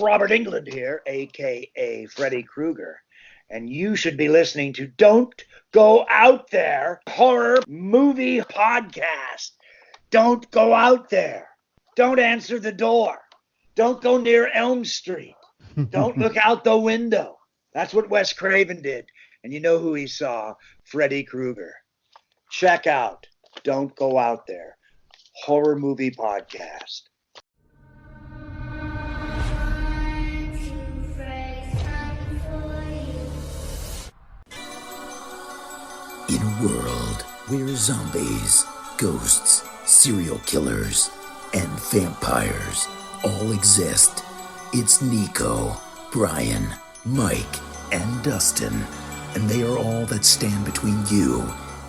Robert England here, a.k.a. Freddy Krueger, and you should be listening to Don't Go Out There Horror Movie Podcast. Don't go out there. Don't answer the door. Don't go near Elm Street. Don't look out the window. That's what Wes Craven did. And you know who he saw? Freddy Krueger. Check out Don't Go Out There Horror Movie Podcast. In a world where zombies, ghosts, serial killers, and vampires all exist, it's Nico, Brian, Mike, and Dustin, and they are all that stand between you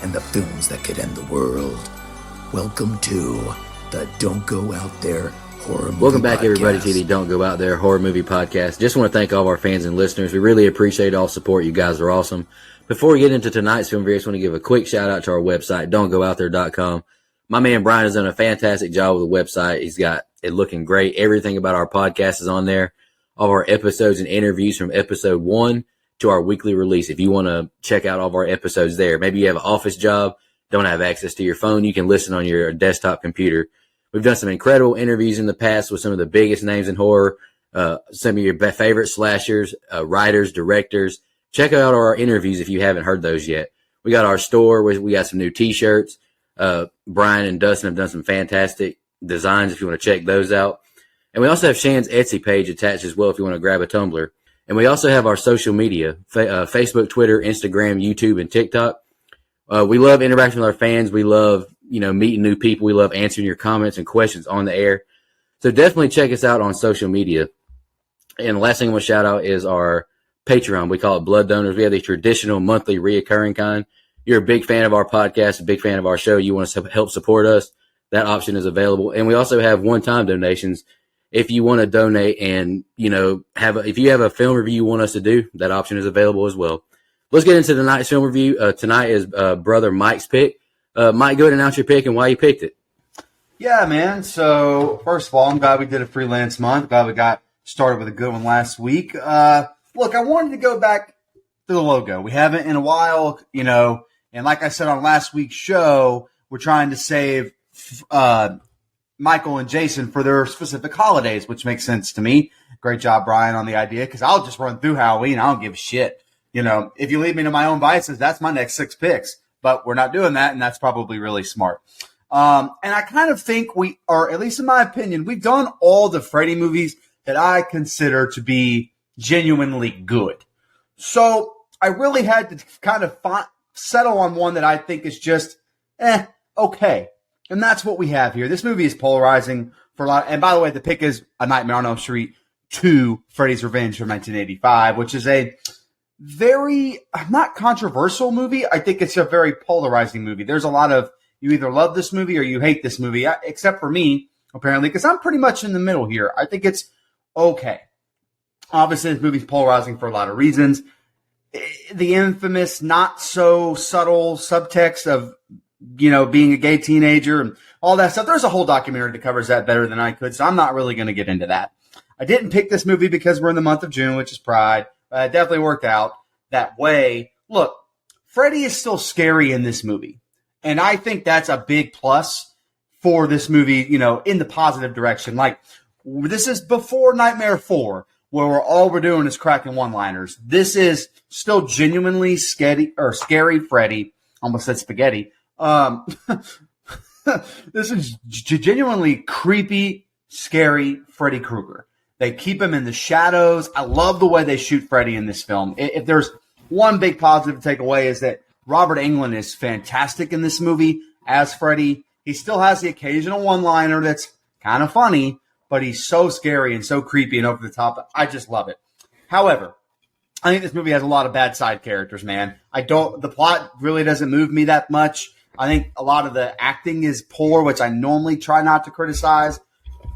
and the films that could end the world. Welcome to the Don't Go Out There Horror Movie Welcome back, Podcast. everybody, to the Don't Go Out There Horror Movie Podcast. Just want to thank all of our fans and listeners. We really appreciate all support. You guys are awesome. Before we get into tonight's film review, I just want to give a quick shout out to our website, don'tgooutthere.com. My man Brian has done a fantastic job with the website. He's got it looking great. Everything about our podcast is on there. All of our episodes and interviews from episode 1 to our weekly release. If you want to check out all of our episodes there, maybe you have an office job, don't have access to your phone, you can listen on your desktop computer. We've done some incredible interviews in the past with some of the biggest names in horror, some of your favorite slashers, writers, directors. Check out our interviews if you haven't heard those yet. We got our store. We got some new T-shirts. Brian and Dustin have done some fantastic designs if you want to check those out. And we also have Shan's Etsy page attached as well if you want to grab a tumbler. And we also have our social media, Facebook, Twitter, Instagram, YouTube, and TikTok. We love interacting with our fans. We love, meeting new people. We love answering your comments and questions on the air. So definitely check us out on social media. And the last thing I want to shout out is our Patreon. We call it Blood Donors. We have the traditional monthly reoccurring kind. You're a big fan of our podcast, a big fan of our show. You want to help support us. That option is available. And we also have one-time donations. If you want to donate and, if you have a film review you want us to do, that option is available as well. Let's get into tonight's film review. Tonight is brother Mike's pick. Mike, go ahead and announce your pick and why you picked it. Yeah, man. So, first of all, I'm glad we did a freelance month. Glad we got started with a good one last week. Look, I wanted to go back to the logo. We haven't in a while, and like I said on last week's show, we're trying to save Michael and Jason for their specific holidays, which makes sense to me. Great job, Brian, on the idea, because I'll just run through Halloween. I don't give a shit. If you leave me to my own vices, that's my next 6 picks. But we're not doing that, and that's probably really smart. And I kind of think we are, at least in my opinion, we've done all the Freddy movies that I consider to be genuinely good. So I really had to kind of settle on one that I think is just, okay. And that's what we have here. This movie is polarizing for a lot. And by the way, the pick is A Nightmare on Elm Street 2, Freddy's Revenge from 1985, which is a very, not controversial movie. I think it's a very polarizing movie. There's a lot of, you either love this movie or you hate this movie, except for me, apparently, because I'm pretty much in the middle here. I think it's okay. Obviously, this movie's polarizing for a lot of reasons. The infamous, not so subtle subtext of, being a gay teenager and all that stuff. There's a whole documentary that covers that better than I could, so I'm not really going to get into that. I didn't pick this movie because we're in the month of June, which is Pride. But it definitely worked out that way. Look, Freddy is still scary in this movie, and I think that's a big plus for this movie, in the positive direction. Like, this is before Nightmare 4. Where all we're doing is cracking one-liners. This is still genuinely scary Freddy. Almost said spaghetti. This is genuinely creepy, scary Freddy Krueger. They keep him in the shadows. I love the way they shoot Freddy in this film. If there's one big positive to take away is that Robert Englund is fantastic in this movie as Freddy. He still has the occasional one-liner that's kind of funny, but he's so scary and so creepy and over the top. I just love it. However, I think this movie has a lot of bad side characters, man. The plot really doesn't move me that much. I think a lot of the acting is poor, which I normally try not to criticize,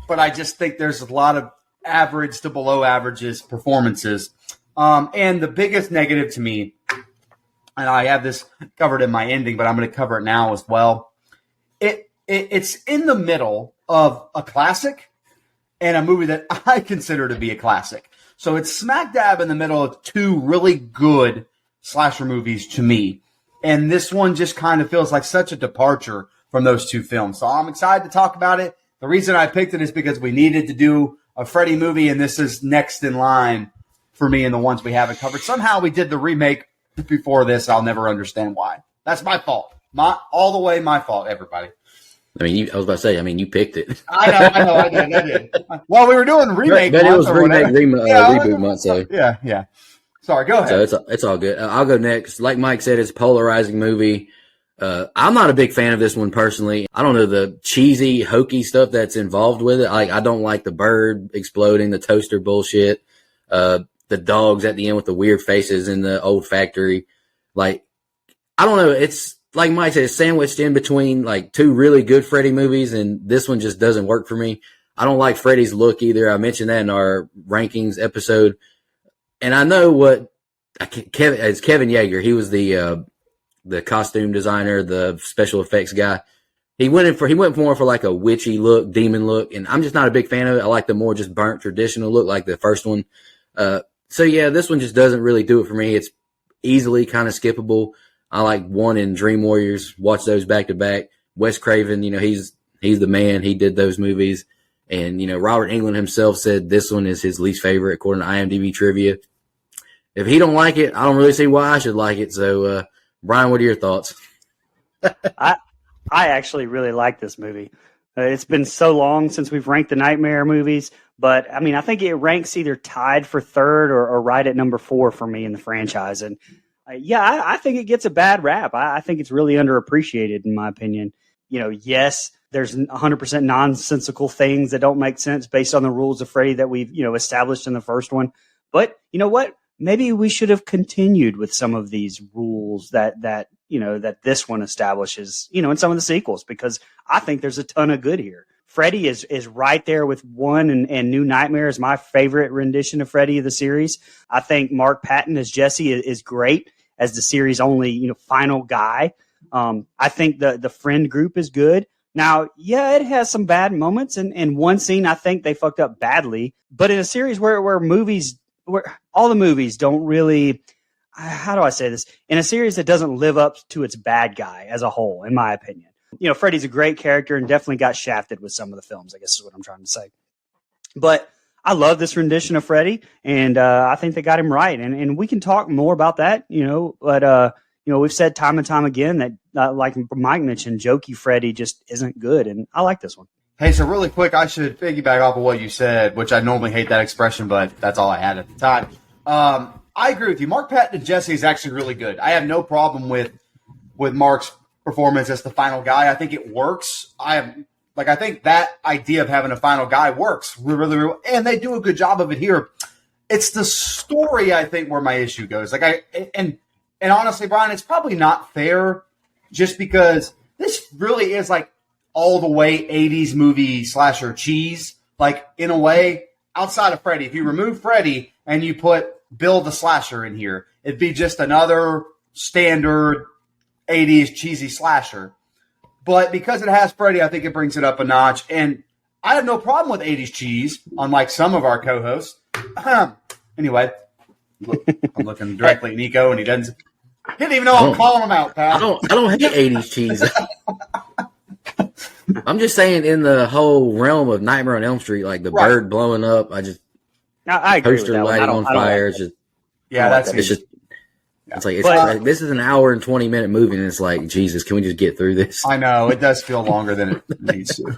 but I just think there's a lot of average to below averages performances. And the biggest negative to me, and I have this covered in my ending, but I'm going to cover it now as well. It's in the middle of a classic and a movie that I consider to be a classic. So it's smack dab in the middle of two really good slasher movies to me. And this one just kind of feels like such a departure from those two films. So I'm excited to talk about it. The reason I picked it is because we needed to do a Freddy movie, and this is next in line for me and the ones we haven't covered. Somehow we did the remake before this. I'll never understand why. That's my fault. All the way my fault, everybody. I mean, I was about to say, you picked it. I know, I did. Well, we were doing remake but month. It was reboot month, so. Yeah. Sorry, go ahead. So it's all good. I'll go next. Like Mike said, it's a polarizing movie. I'm not a big fan of this one personally. I don't know the cheesy, hokey stuff that's involved with it. I don't like the bird exploding, the toaster bullshit, the dogs at the end with the weird faces in the old factory. I don't know. It's like Mike said, it's sandwiched in between two really good Freddy movies, and this one just doesn't work for me. I don't like Freddy's look either. I mentioned that in our rankings episode. And I know it's Kevin Yeager. He was the costume designer, the special effects guy. He went more for a witchy look, demon look, and I'm just not a big fan of it. I like the more just burnt traditional look like the first one. So yeah, this one just doesn't really do it for me. It's easily kind of skippable. I like 1 and Dream Warriors. Watch those back to back. Wes Craven, he's the man. He did those movies. And, Robert Englund himself said this one is his least favorite according to IMDb trivia. If he don't like it, I don't really see why I should like it. So, Brian, what are your thoughts? I actually really like this movie. It's been so long since we've ranked the Nightmare movies, but I think it ranks either tied for third or right at number 4 for me in the franchise. And I think it gets a bad rap. I think it's really underappreciated in my opinion. Yes, there's 100% nonsensical things that don't make sense based on the rules of Freddy that we've, established in the first one. But you know what? Maybe we should have continued with some of these rules that this one establishes, in some of the sequels, because I think there's a ton of good here. Freddy is right there with 1 and New Nightmare is my favorite rendition of Freddy of the series. I think Mark Patton as Jesse is great as the series' only, final guy. I think the friend group is good. Now, yeah, it has some bad moments, and one scene I think they fucked up badly. But in a series where all the movies don't really, how do I say this? In a series that doesn't live up to its bad guy as a whole, in my opinion. Freddy's a great character and definitely got shafted with some of the films, I guess is what I'm trying to say. But I love this rendition of Freddy, and I think they got him right. And we can talk more about that, but we've said time and time again that, like Mike mentioned, jokey Freddy just isn't good, and I like this one. Hey, so really quick, I should piggyback off of what you said, which I normally hate that expression, but that's all I had at the time. I agree with you. Mark Patton and Jesse is actually really good. I have no problem with Mark's performance as the final guy. I think it works. I think that idea of having a final guy works really, really, and they do a good job of it here. It's the story, I think, where my issue goes. And honestly, Brian, it's probably not fair just because this really is all the way 80s movie slasher cheese. In a way, outside of Freddy, if you remove Freddy and you put Bill the Slasher in here, it'd be just another standard 80s cheesy slasher. But because it has Freddy, I think it brings it up a notch. And I have no problem with 80s cheese, unlike some of our co-hosts. Anyway, I'm looking directly at Nico, and he didn't even know I'm calling him out, pal. I don't hate 80s cheese. I'm just saying in the whole realm of Nightmare on Elm Street, the bird blowing up, I agree with that lighting on fire. It's this is an hour and 20-minute movie, and it's like, Jesus, can we just get through this? I know it does feel longer than it needs to.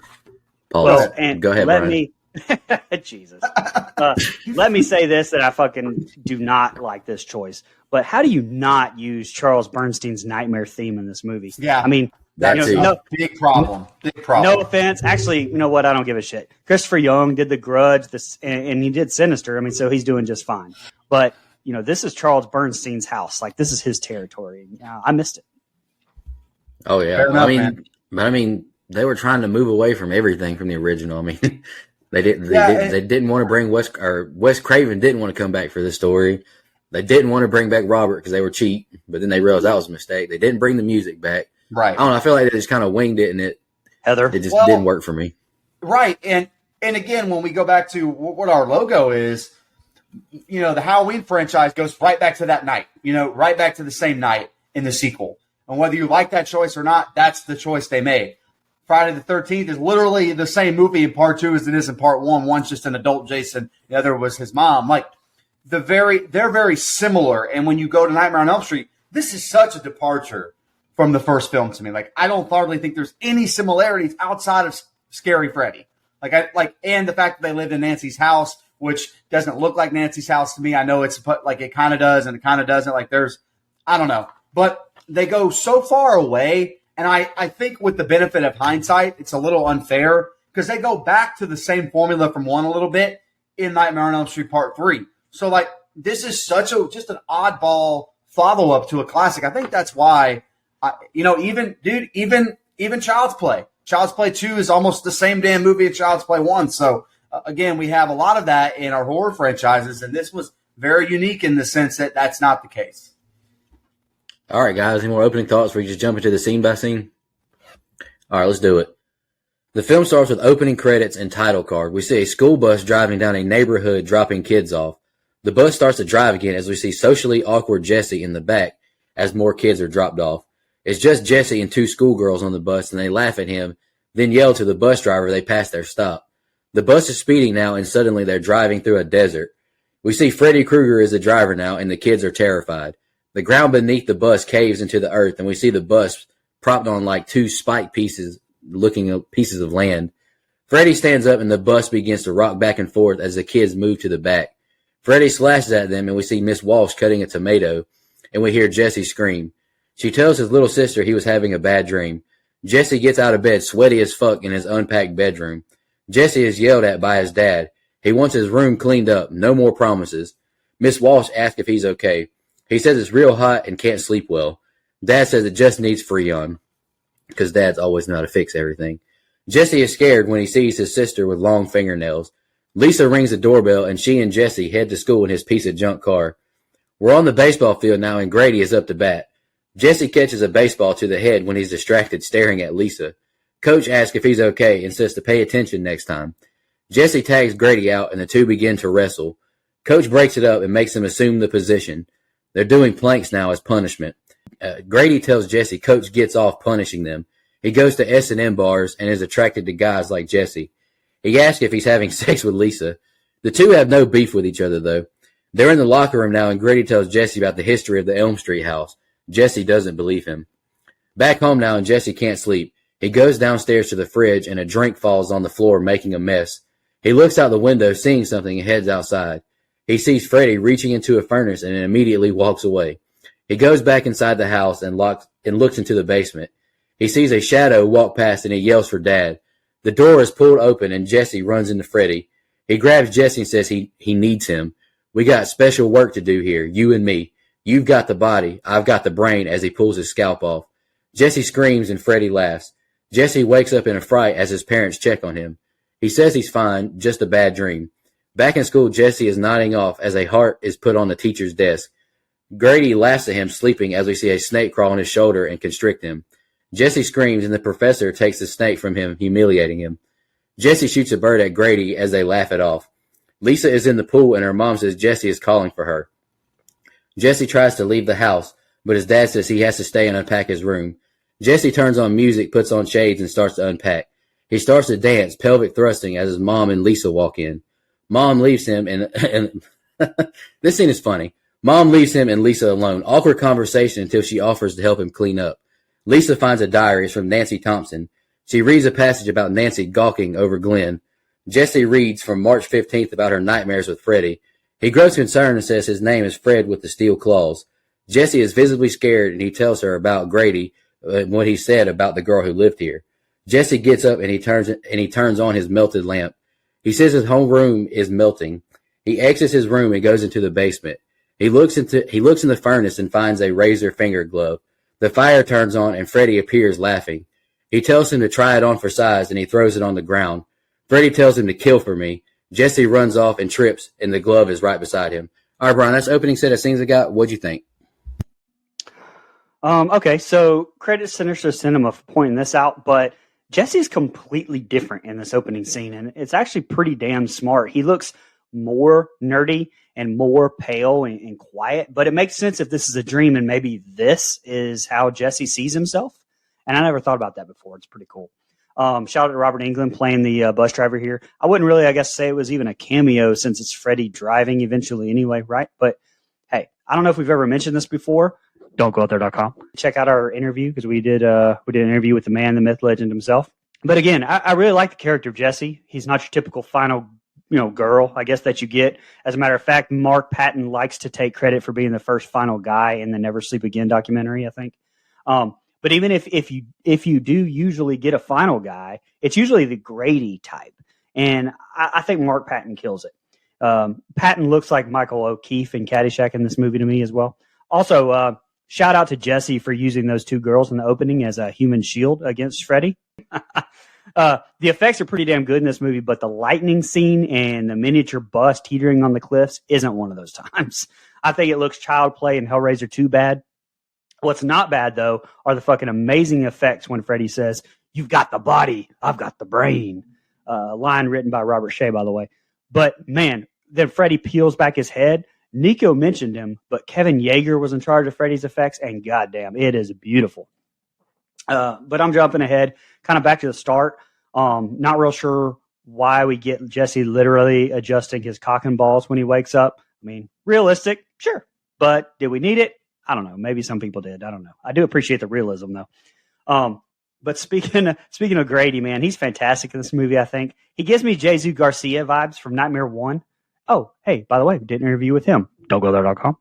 Paul, go ahead, Brian. Jesus. Let me say this, that I fucking do not like this choice. But how do you not use Charles Bernstein's Nightmare theme in this movie? Yeah. That's big problem. No offense. Actually, you know what? I don't give a shit. Christopher Young did The Grudge, and he did Sinister. So he's doing just fine. But, this is Charles Bernstein's house. This is his territory. I missed it. Oh, yeah. Enough, they were trying to move away from everything from the original. They didn't want to bring Wes Craven didn't want to come back for this story. They didn't want to bring back Robert because they were cheap, but then they realized that was a mistake. They didn't bring the music back. Right. I don't know. I feel like they just kind of winged it, and it Heather, just didn't work for me. Right. And And again, when we go back to what our logo is, the Halloween franchise goes right back to that night, right back to the same night in the sequel. And whether you like that choice or not, that's the choice they made. Friday the 13th is literally the same movie in part 2 as it is in part 1. One's just an adult Jason. The other was his mom. Like, they're very similar. And when you go to Nightmare on Elm Street, this is such a departure from the first film to me. Like, I don't hardly think there's any similarities outside of Scary Freddy. And the fact that they lived in Nancy's house, which doesn't look like Nancy's house to me. I know it's like it kind of does and it kind of doesn't. Like, I don't know. But they go so far away. And I think with the benefit of hindsight, it's a little unfair because they go back to the same formula from 1 a little bit in Nightmare on Elm Street Part 3. So, like, this is just an oddball follow-up to a classic. I think that's why, even Child's Play. Child's Play 2 is almost the same damn movie as Child's Play 1. So, again, we have a lot of that in our horror franchises, and this was very unique in the sense that that's not the case. All right, guys, any more opening thoughts before you just jump into the scene by scene? All right, let's do it. The film starts with opening credits and title card. We see a school bus driving down a neighborhood dropping kids off. The bus starts to drive again as we see socially awkward Jesse in the back as more kids are dropped off. It's just Jesse and 2 schoolgirls on the bus, and they laugh at him, then yell to the bus driver they passed their stop. The bus is speeding now, and suddenly they're driving through a desert. We see Freddy Krueger is the driver now, and the kids are terrified. The ground beneath the bus caves into the earth, and we see the bus propped on like 2 spike pieces, looking pieces of land. Freddy stands up, and the bus begins to rock back and forth as the kids move to the back. Freddy slashes at them, and we see Miss Walsh cutting a tomato, and we hear Jesse scream. She tells his little sister he was having a bad dream. Jesse gets out of bed sweaty as fuck in his unpacked bedroom. Jesse is yelled at by his dad. He wants his room cleaned up. No more promises. Miss Walsh asks if he's okay. He says it's real hot and can't sleep well. Dad says it just needs Freon, because Dad's always know how to fix everything. Jesse is scared when he sees his sister with long fingernails. Lisa rings the doorbell, and she and Jesse head to school in his piece of junk car. We're on the baseball field now, and Grady is up to bat. Jesse catches a baseball to the head when he's distracted staring at Lisa. Coach asks if he's okay and says to pay attention next time. Jesse tags Grady out, and the two begin to wrestle. Coach breaks it up and makes him assume the position. They're doing planks now as punishment. Grady tells Jesse Coach gets off punishing them. He goes to S&M bars and is attracted to guys like Jesse. He asks if he's having sex with Lisa. The two have no beef with each other, though. They're in the locker room now, and Grady tells Jesse about the history of the Elm Street house. Jesse doesn't believe him. Back home now, and Jesse can't sleep. He goes downstairs to the fridge, and a drink falls on the floor, making a mess. He looks out the window, seeing something, and heads outside. He sees Freddy reaching into a furnace and immediately walks away. He goes back inside the house and looks into the basement. He sees a shadow walk past, and he yells for Dad. The door is pulled open, and Jesse runs into Freddy. He grabs Jesse and says he needs him. We got special work to do here, you and me. You've got the body, I've got the brain, as he pulls his scalp off. Jesse screams and Freddy laughs. Jesse wakes up in a fright as his parents check on him. He says he's fine, just a bad dream. Back in school, Jesse is nodding off as a heart is put on the teacher's desk. Grady laughs at him sleeping as we see a snake crawl on his shoulder and constrict him. Jesse screams and the professor takes the snake from him, humiliating him. Jesse shoots a bird at Grady as they laugh it off. Lisa is in the pool and her mom says Jesse is calling for her. Jesse tries to leave the house, but his dad says he has to stay and unpack his room. Jesse turns on music, puts on shades, and starts to unpack. He starts to dance, pelvic thrusting, as his mom and Lisa walk in. Mom leaves him, and this scene is funny. Mom leaves him and Lisa alone. Awkward conversation until she offers to help him clean up. Lisa finds a diary. It's from Nancy Thompson. She reads a passage about Nancy gawking over Glenn. Jesse reads from March 15th about her nightmares with Freddy. He grows concerned and says his name is Fred with the steel claws. Jesse is visibly scared, and he tells her about Grady, what he said about the girl who lived here. Jesse gets up and he turns on his melted lamp. He says his home room is melting. He exits his room and goes into the basement. He looks in the furnace and finds a razor finger glove. The fire turns on and Freddy appears laughing. He tells him to try it on for size, and he throws it on the ground. Freddy tells him to kill for me. Jesse runs off and trips, and the glove is right beside him. All right, Brian, that's the opening set of scenes I got. What'd you think? Okay, so credit Sinister Cinema for pointing this out, but Jesse's completely different in this opening scene, and it's actually pretty damn smart. He looks more nerdy and more pale and quiet, but it makes sense if this is a dream and maybe this is how Jesse sees himself. And I never thought about that before. It's pretty cool. Shout out to Robert Englund playing the bus driver here. I wouldn't really, I guess, say it was even a cameo since it's Freddy driving eventually anyway, right? But hey, I don't know if we've ever mentioned this before. Don't go out there.com. Check out our interview because we did an interview with the man, the myth, legend himself. But again, I really like the character of Jesse. He's not your typical final, girl, I guess, that you get. As a matter of fact, Mark Patton likes to take credit for being the first final guy in the Never Sleep Again documentary, I think. But even if you do usually get a final guy, it's usually the Grady type. And I think Mark Patton kills it. Patton looks like Michael O'Keefe in Caddyshack in this movie to me as well. Also, shout out to Jesse for using those two girls in the opening as a human shield against Freddy. The effects are pretty damn good in this movie, but the lightning scene and the miniature bus teetering on the cliffs isn't one of those times. I think it looks child play and Hellraiser 2 bad. What's not bad, though, are the fucking amazing effects when Freddy says, "You've got the body, I've got the brain." Line written by Robert Shea, by the way. But, man, then Freddy peels back his head. Nico mentioned him, but Kevin Yeager was in charge of Freddy's effects, and goddamn, it is beautiful. But I'm jumping ahead, kind of back to the start. Not real sure why we get Jesse literally adjusting his cock and balls when he wakes up. I mean, realistic, sure. But did we need it? I don't know. Maybe some people did. I don't know. I do appreciate the realism, though. But speaking of Grady, man, he's fantastic in this movie, I think. He gives me Jesus Garcia vibes from Nightmare 1. Oh, hey, by the way, we did an interview with him. Don't go there.com.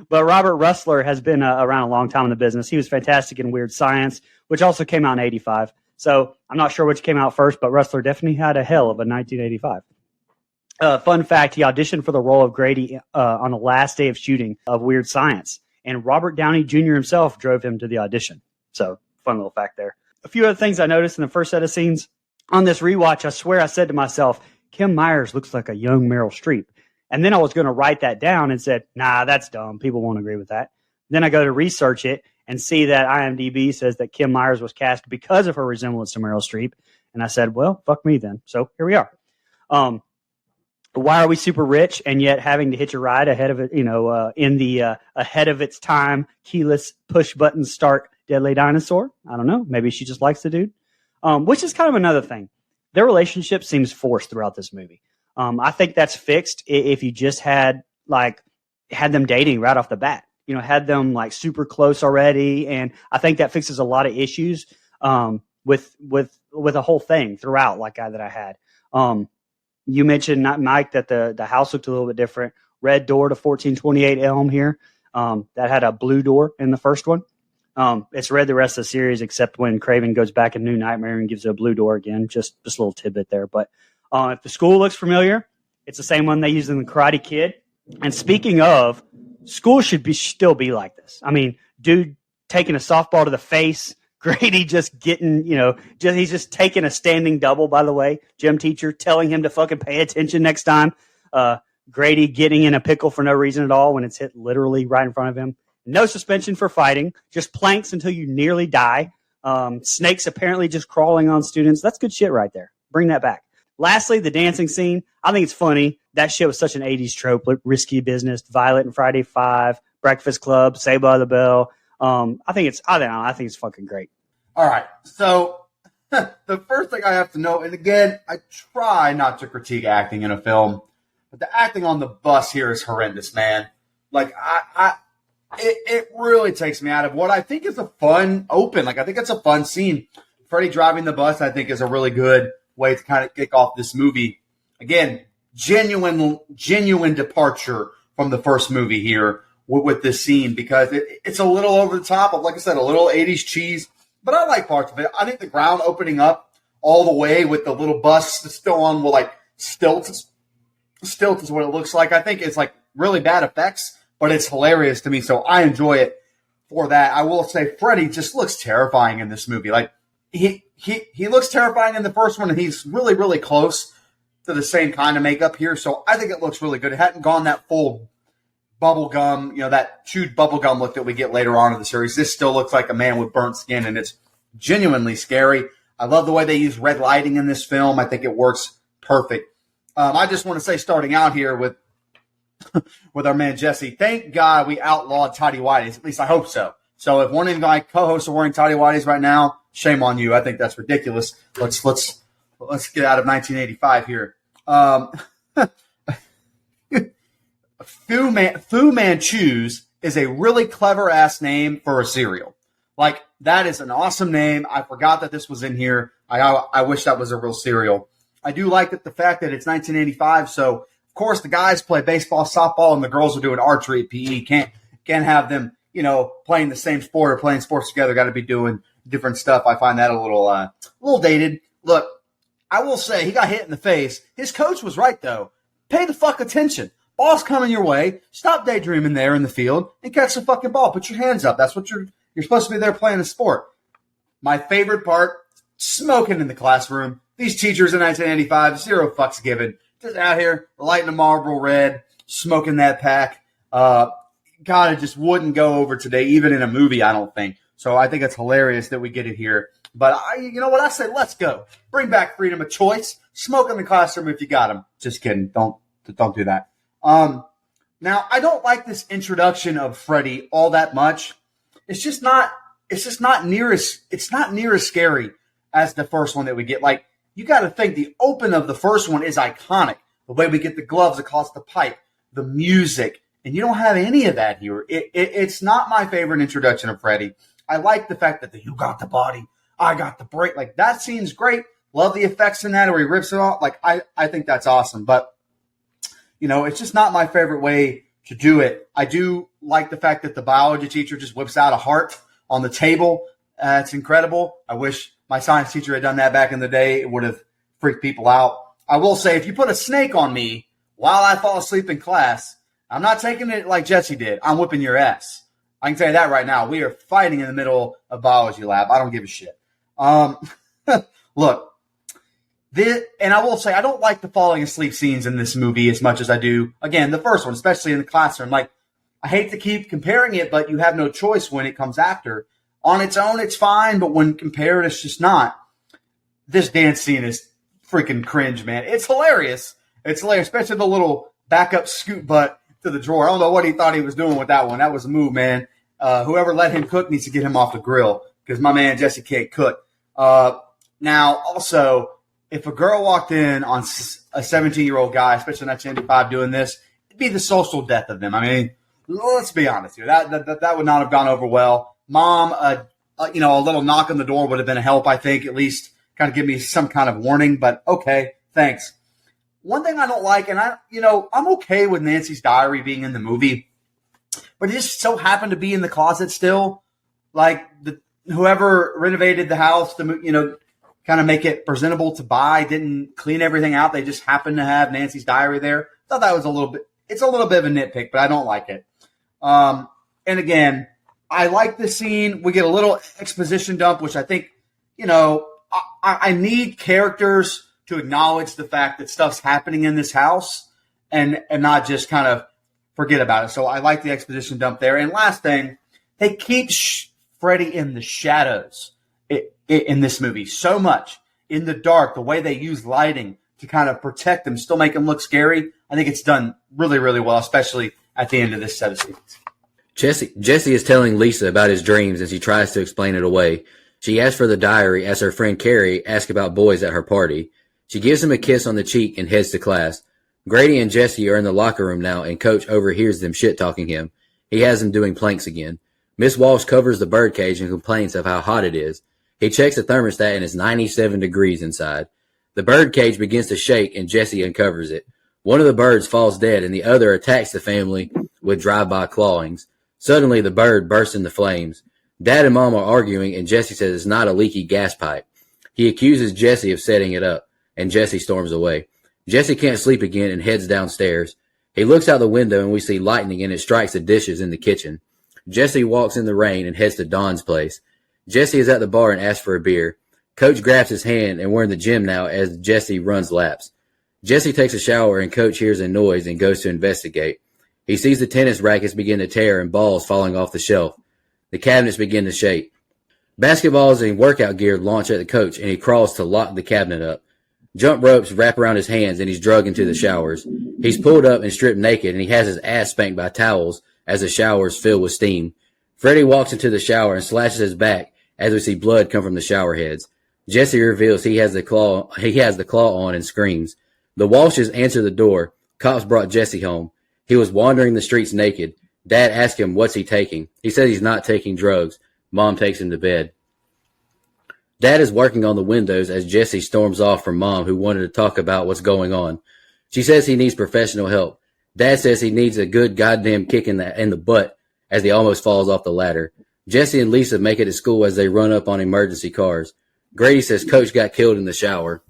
But Robert Russler has been around a long time in the business. He was fantastic in Weird Science, which also came out in 85. So I'm not sure which came out first, but Russler definitely had a hell of a 1985. Fun fact, he auditioned for the role of Grady on the last day of shooting of Weird Science. And Robert Downey Jr. himself drove him to the audition. So, fun little fact there. A few other things I noticed in the first set of scenes. On this rewatch, I swear I said to myself, Kim Myers looks like a young Meryl Streep. And then I was going to write that down and said, nah, that's dumb. People won't agree with that. Then I go to research it and see that IMDb says that Kim Myers was cast because of her resemblance to Meryl Streep. And I said, well, fuck me then. So, here we are. Why are we super rich and yet having to hitch a ride ahead of it, in the ahead of its time, keyless push button start Deadly Dinosaur? I don't know. Maybe she just likes the dude, which is kind of another thing. Their relationship seems forced throughout this movie. I think that's fixed if you just had them dating right off the bat, had them like super close already. And I think that fixes a lot of issues with the whole thing throughout, that I had. You mentioned, Mike, that the house looked a little bit different. Red door to 1428 Elm here. That had a blue door in the first one. It's red the rest of the series, except when Craven goes back in New Nightmare and gives it a blue door again. Just a little tidbit there. But if the school looks familiar, it's the same one they used in The Karate Kid. And speaking of, school should still be like this. I mean, dude taking a softball to the face. Grady just getting, he's just taking a standing double, by the way. Gym teacher telling him to fucking pay attention next time. Grady getting in a pickle for no reason at all when it's hit literally right in front of him. No suspension for fighting, just planks until you nearly die. Snakes apparently just crawling on students. That's good shit right there. Bring that back. Lastly, the dancing scene. I think it's funny. That shit was such an 80s trope. Risky Business, Violet and Friday 5, Breakfast Club, Saved by the Bell. I think it's fucking great. All right. So the first thing I have to know, and again, I try not to critique acting in a film, but the acting on the bus here is horrendous, man. It really takes me out of what I think is a fun open. I think it's a fun scene. Freddy driving the bus, I think, is a really good way to kind of kick off this movie. Again, genuine departure from the first movie here with this scene, because it's a little over the top of, like I said, a little 80s cheese, but I like parts of it. I think the ground opening up all the way with the little bus still on stilts is what it looks like. I think it's really bad effects, but it's hilarious to me, so I enjoy it for that. I will say Freddy just looks terrifying in this movie. He looks terrifying in the first one, and he's really, really close to the same kind of makeup here, so I think it looks really good. It hadn't gone that full bubblegum, that chewed bubblegum look that we get later on in the series. This still looks like a man with burnt skin, and it's genuinely scary. I love the way they use red lighting in this film. I think it works perfect. I just want to say, starting out here with our man Jesse, thank God we outlawed tidy whities. At least I hope so. So if one of my co-hosts are wearing tidy whities right now, shame on you. I think that's ridiculous. Let's get out of 1985 here. Fu Manchu's is a really clever ass name for a cereal. Like, that is an awesome name. I forgot that this was in here. I wish that was a real cereal. I do like the fact that it's 1985. So of course the guys play baseball, softball, and the girls are doing archery at PE. Can't have them, playing the same sport or playing sports together. Got to be doing different stuff. I find that a little dated. Look, I will say he got hit in the face. His coach was right though. Pay the fuck attention. Ball's coming your way. Stop daydreaming there in the field and catch the fucking ball. Put your hands up. That's what you're supposed to be there playing a sport. My favorite part, smoking in the classroom. These teachers in 1985, zero fucks given. Just out here lighting a Marlboro Red, smoking that pack. God, it just wouldn't go over today, even in a movie, I don't think. So I think it's hilarious that we get it here. But you know what? I say, let's go. Bring back freedom of choice. Smoke in the classroom if you got them. Just kidding. Don't do that. Now, I don't like this introduction of Freddy all that much. It's just not near as scary as the first one that we get. Like, you got to think the open of the first one is iconic. The way we get the gloves across the pipe, the music, and you don't have any of that here. It's not my favorite introduction of Freddy. I like the fact that you got the body, I got the break. Like, that scene's great. Love the effects in that, where he rips it off. Like, I think that's awesome. But, it's just not my favorite way to do it. I do like the fact that the biology teacher just whips out a heart on the table. It's incredible. I wish my science teacher had done that back in the day. It would have freaked people out. I will say, if you put a snake on me while I fall asleep in class, I'm not taking it like Jesse did. I'm whipping your ass. I can tell you that right now. We are fighting in the middle of biology lab. I don't give a shit. Look, and I will say, I don't like the falling asleep scenes in this movie as much as I do, again, the first one, especially in the classroom. Like, I hate to keep comparing it, but you have no choice when it comes after. On its own, it's fine, but when compared, it's just not. This dance scene is freaking cringe, man. It's hilarious. It's hilarious, especially the little backup scoot butt to the drawer. I don't know what he thought he was doing with that one. That was a move, man. Whoever let him cook needs to get him off the grill, because my man Jesse can't cook. Now, also, if a girl walked in on a 17-year-old guy, especially in 1985, doing this, it'd be the social death of them. I mean, let's be honest here. That would not have gone over well. Mom, a little knock on the door would have been a help, I think, at least kind of give me some kind of warning. But okay, thanks. One thing I don't like, and I'm okay with Nancy's diary being in the movie, but it just so happened to be in the closet still. Like, whoever renovated the house to, kind of make it presentable to buy, didn't clean everything out. They just happened to have Nancy's diary there. Thought that was it's a little bit of a nitpick, but I don't like it. And again, I like the scene. We get a little exposition dump, which I think, I need characters to acknowledge the fact that stuff's happening in this house and not just kind of forget about it. So I like the exposition dump there. And last thing, they keep Freddy in the shadows in this movie so much, in the dark, the way they use lighting to kind of protect him, still make him look scary. I think it's done really, really well, especially at the end of this set of scenes. Jesse is telling Lisa about his dreams as he tries to explain it away. She asks for the diary as her friend Carrie asks about boys at her party. She gives him a kiss on the cheek and heads to class. Grady and Jesse are in the locker room now, and Coach overhears them shit-talking him. He has them doing planks again. Miss Walsh covers the birdcage and complains of how hot it is. He checks the thermostat and it's 97 degrees inside. The birdcage begins to shake and Jesse uncovers it. One of the birds falls dead and the other attacks the family with drive-by clawings. Suddenly, the bird bursts into flames. Dad and Mom are arguing and Jesse says it's not a leaky gas pipe. He accuses Jesse of setting it up and Jesse storms away. Jesse can't sleep again and heads downstairs. He looks out the window and we see lightning and it strikes the dishes in the kitchen. Jesse walks in the rain and heads to Don's place. Jesse is at the bar and asks for a beer. Coach grabs his hand and we're in the gym now as Jesse runs laps. Jesse takes a shower and Coach hears a noise and goes to investigate. He sees the tennis rackets begin to tear and balls falling off the shelf. The cabinets begin to shake. Basketballs and workout gear launch at the coach, and he crawls to lock the cabinet up. Jump ropes wrap around his hands, and he's drugged into the showers. He's pulled up and stripped naked, and he has his ass spanked by towels as the showers fill with steam. Freddy walks into the shower and slashes his back as we see blood come from the shower heads. Jesse reveals he has the claw on and screams. The Walshes answer the door. Cops brought Jesse home. He was wandering the streets naked. Dad asked him what's he taking. He says he's not taking drugs. Mom takes him to bed. Dad is working on the windows as Jesse storms off from Mom, who wanted to talk about what's going on. She says he needs professional help. Dad says he needs a good goddamn kick in the butt as he almost falls off the ladder. Jesse and Lisa make it to school as they run up on emergency cars. Grady says Coach got killed in the shower.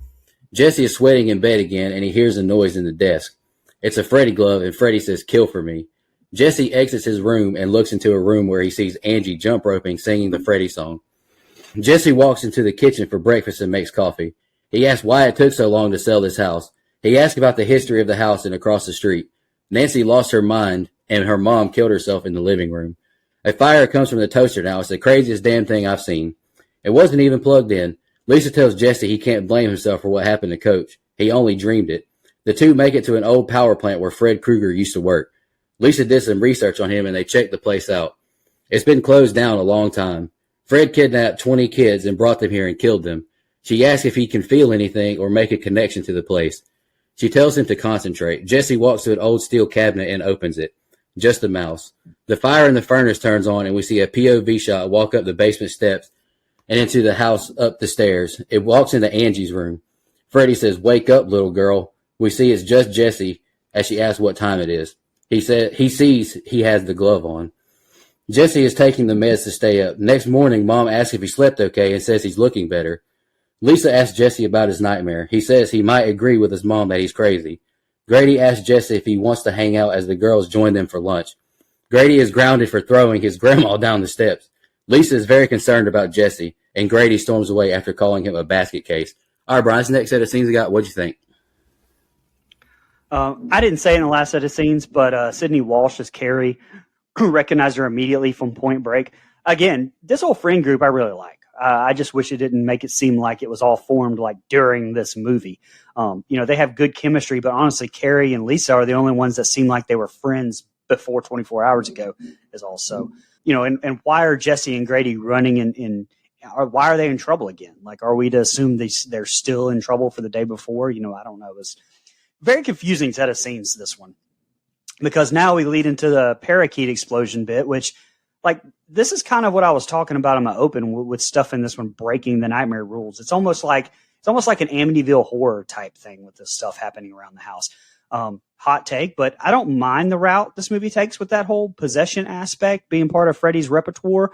Jesse is sweating in bed again, and he hears a noise in the desk. It's a Freddy glove, and Freddy says, "Kill for me." Jesse exits his room and looks into a room where he sees Angie jump roping, singing the Freddy song. Jesse walks into the kitchen for breakfast and makes coffee. He asks why it took so long to sell this house. He asks about the history of the house and across the street. Nancy lost her mind, and her mom killed herself in the living room. A fire comes from the toaster now. It's the craziest damn thing I've seen. It wasn't even plugged in. Lisa tells Jesse he can't blame himself for what happened to Coach. He only dreamed it. The two make it to an old power plant where Fred Krueger used to work. Lisa did some research on him, and they checked the place out. It's been closed down a long time. Fred kidnapped 20 kids and brought them here and killed them. She asks if he can feel anything or make a connection to the place. She tells him to concentrate. Jesse walks to an old steel cabinet and opens it. Just a mouse. The fire in the furnace turns on, and we see a POV shot walk up the basement steps and into the house up the stairs. It walks into Angie's room. Freddy says, "Wake up, little girl." We see it's just Jesse as she asks what time it is. He sees he has the glove on. Jesse is taking the meds to stay up. Next morning, Mom asks if he slept okay and says he's looking better. Lisa asks Jesse about his nightmare. He says he might agree with his mom that he's crazy. Grady asks Jesse if he wants to hang out as the girls join them for lunch. Grady is grounded for throwing his grandma down the steps. Lisa is very concerned about Jesse, and Grady storms away after calling him a basket case. All right, Brian, this next set of scenes we got, what'd you think? I didn't say in the last set of scenes, but Sydney Walsh as Carrie, recognized her immediately from Point Break. Again, this whole friend group I really like. I just wish it didn't make it seem like it was all formed like during this movie. They have good chemistry, but honestly, Carrie and Lisa are the only ones that seem like they were friends before 24 hours ago is also, and why are Jesse and Grady running why are they in trouble again? Like, are we to assume they're still in trouble for the day before? I don't know. It was very confusing set of scenes, this one, because now we lead into the parakeet explosion bit, which, like, this is kind of what I was talking about in my open with stuff in this one breaking the nightmare rules. It's almost like an Amityville horror type thing with this stuff happening around the house. Hot take, but I don't mind the route this movie takes with that whole possession aspect being part of Freddy's repertoire.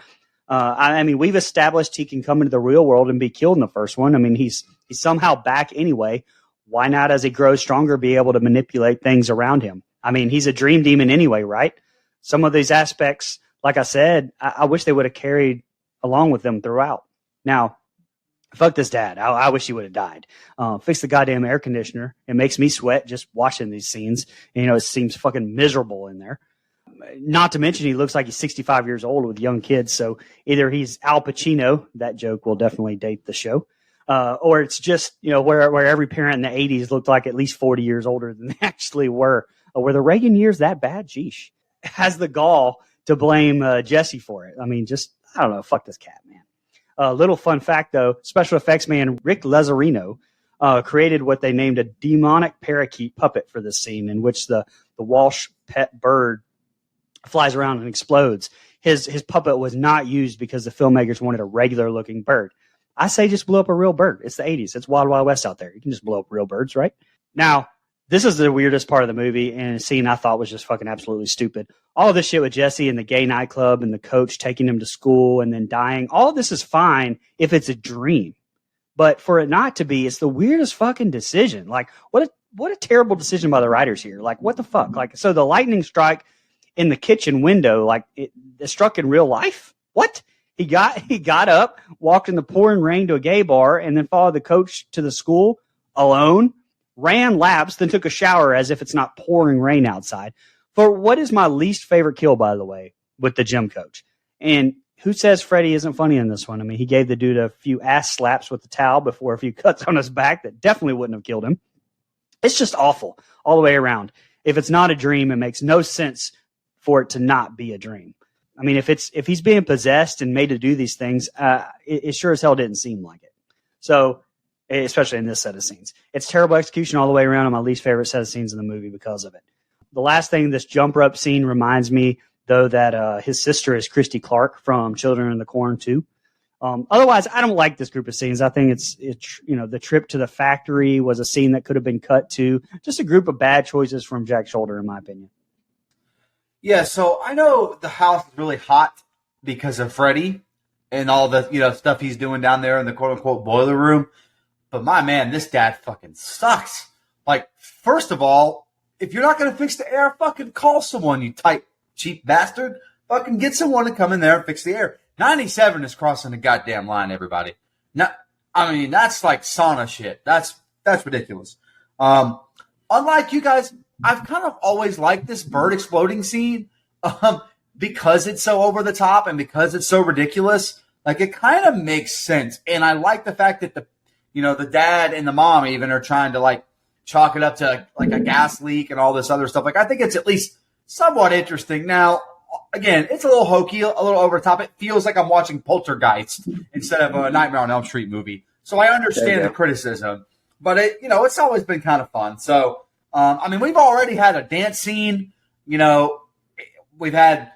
I mean, we've established he can come into the real world and be killed in the first one. I mean, he's somehow back anyway. Why not, as he grows stronger, be able to manipulate things around him? I mean, he's a dream demon anyway, right? Some of these aspects, like I said, I wish they would have carried along with them throughout. Now, fuck this dad. I wish he would have died. Fix the goddamn air conditioner. It makes me sweat just watching these scenes. And, it seems fucking miserable in there. Not to mention he looks like he's 65 years old with young kids. So either he's Al Pacino, that joke will definitely date the show, or it's just, where every parent in the 80s looked like at least 40 years older than they actually were. Were the Reagan years that bad? Jeesh. Has the gall to blame Jesse for it. I mean, I don't know. Fuck this cat, man. Little fun fact, though. Special effects man Rick Lazzarino created what they named a demonic parakeet puppet for this scene, in which the Walsh pet bird flies around and explodes. His puppet was not used because the filmmakers wanted a regular looking bird. I say just blow up a real bird. It's the 80s. It's Wild Wild West out there. You can just blow up real birds, right? Now, this is the weirdest part of the movie, and a scene I thought was just fucking absolutely stupid. All this shit with Jesse and the gay nightclub and the coach taking him to school and then dying, all this is fine if it's a dream. But for it not to be, it's the weirdest fucking decision. Like, what a terrible decision by the writers here. Like, what the fuck? Like, so the lightning strike in the kitchen window, like, it struck in real life? What? He got up, walked in the pouring rain to a gay bar, and then followed the coach to the school alone, ran laps, then took a shower as if it's not pouring rain outside. For what is my least favorite kill, by the way, with the gym coach. And who says Freddy isn't funny in this one? I mean, he gave the dude a few ass slaps with the towel before a few cuts on his back that definitely wouldn't have killed him. It's just awful all the way around. If it's not a dream, it makes no sense for it to not be a dream. I mean, if he's being possessed and made to do these things, it sure as hell didn't seem like it. So, especially in this set of scenes, it's terrible execution all the way around, and my least favorite set of scenes in the movie because of it. The last thing, this jump rope scene reminds me, though, that his sister is Christy Clark from Children in the Corn 2. Otherwise, I don't like this group of scenes. I think it's the trip to the factory was a scene that could have been cut to. Just a group of bad choices from Jack Shoulder, in my opinion. Yeah, so I know the house is really hot because of Freddy and all the stuff he's doing down there in the quote unquote boiler room. But my man, this dad fucking sucks. Like, first of all, if you're not gonna fix the air, fucking call someone, you tight cheap bastard. Fucking get someone to come in there and fix the air. 97 is crossing the goddamn line, everybody. That's like sauna shit. That's ridiculous. Unlike you guys, I've kind of always liked this bird exploding scene because it's so over the top and because it's so ridiculous. Like, it kind of makes sense. And I like the fact that the dad and the mom even are trying to like chalk it up to like a gas leak and all this other stuff. Like, I think it's at least somewhat interesting. Now, again, it's a little hokey, a little over the top. It feels like I'm watching Poltergeist instead of a Nightmare on Elm Street movie. So I understand the criticism, but it's always been kind of fun. So, we've already had a dance scene. We've had,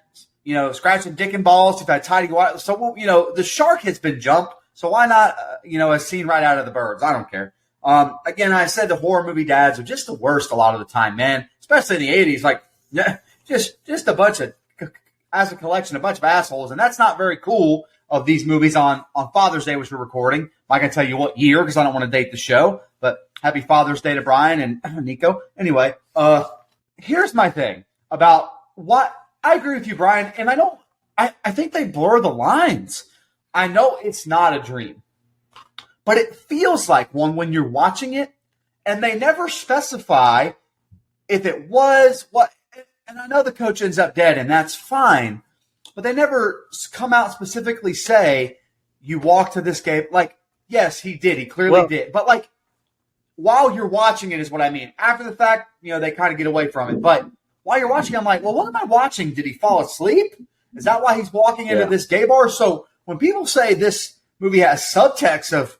scratching dick and balls. We've had tidy white. So, the shark has been jumped. So why not, a scene right out of the birds? I don't care. Again, I said the horror movie dads are just the worst a lot of the time, man, especially in the 80s. Like, just a bunch of, as a collection, a bunch of assholes. And that's not very cool of these movies on Father's Day, which we're recording. I can tell you what year because I don't want to date the show, but happy Father's Day to Brian and Nico. Anyway, here's my thing about what I agree with you, Brian. And I think they blur the lines. I know it's not a dream, but it feels like one when you're watching it, and they never specify if it was what. And I know the coach ends up dead, and that's fine, but they never come out specifically say you walk to this game. Like, yes, he did. He clearly did. But like, while you're watching it is what I mean. After the fact, they kind of get away from it. But while you're watching, I'm like, well, what am I watching? Did he fall asleep? Is that why he's walking into this gay bar? So when people say this movie has subtext of,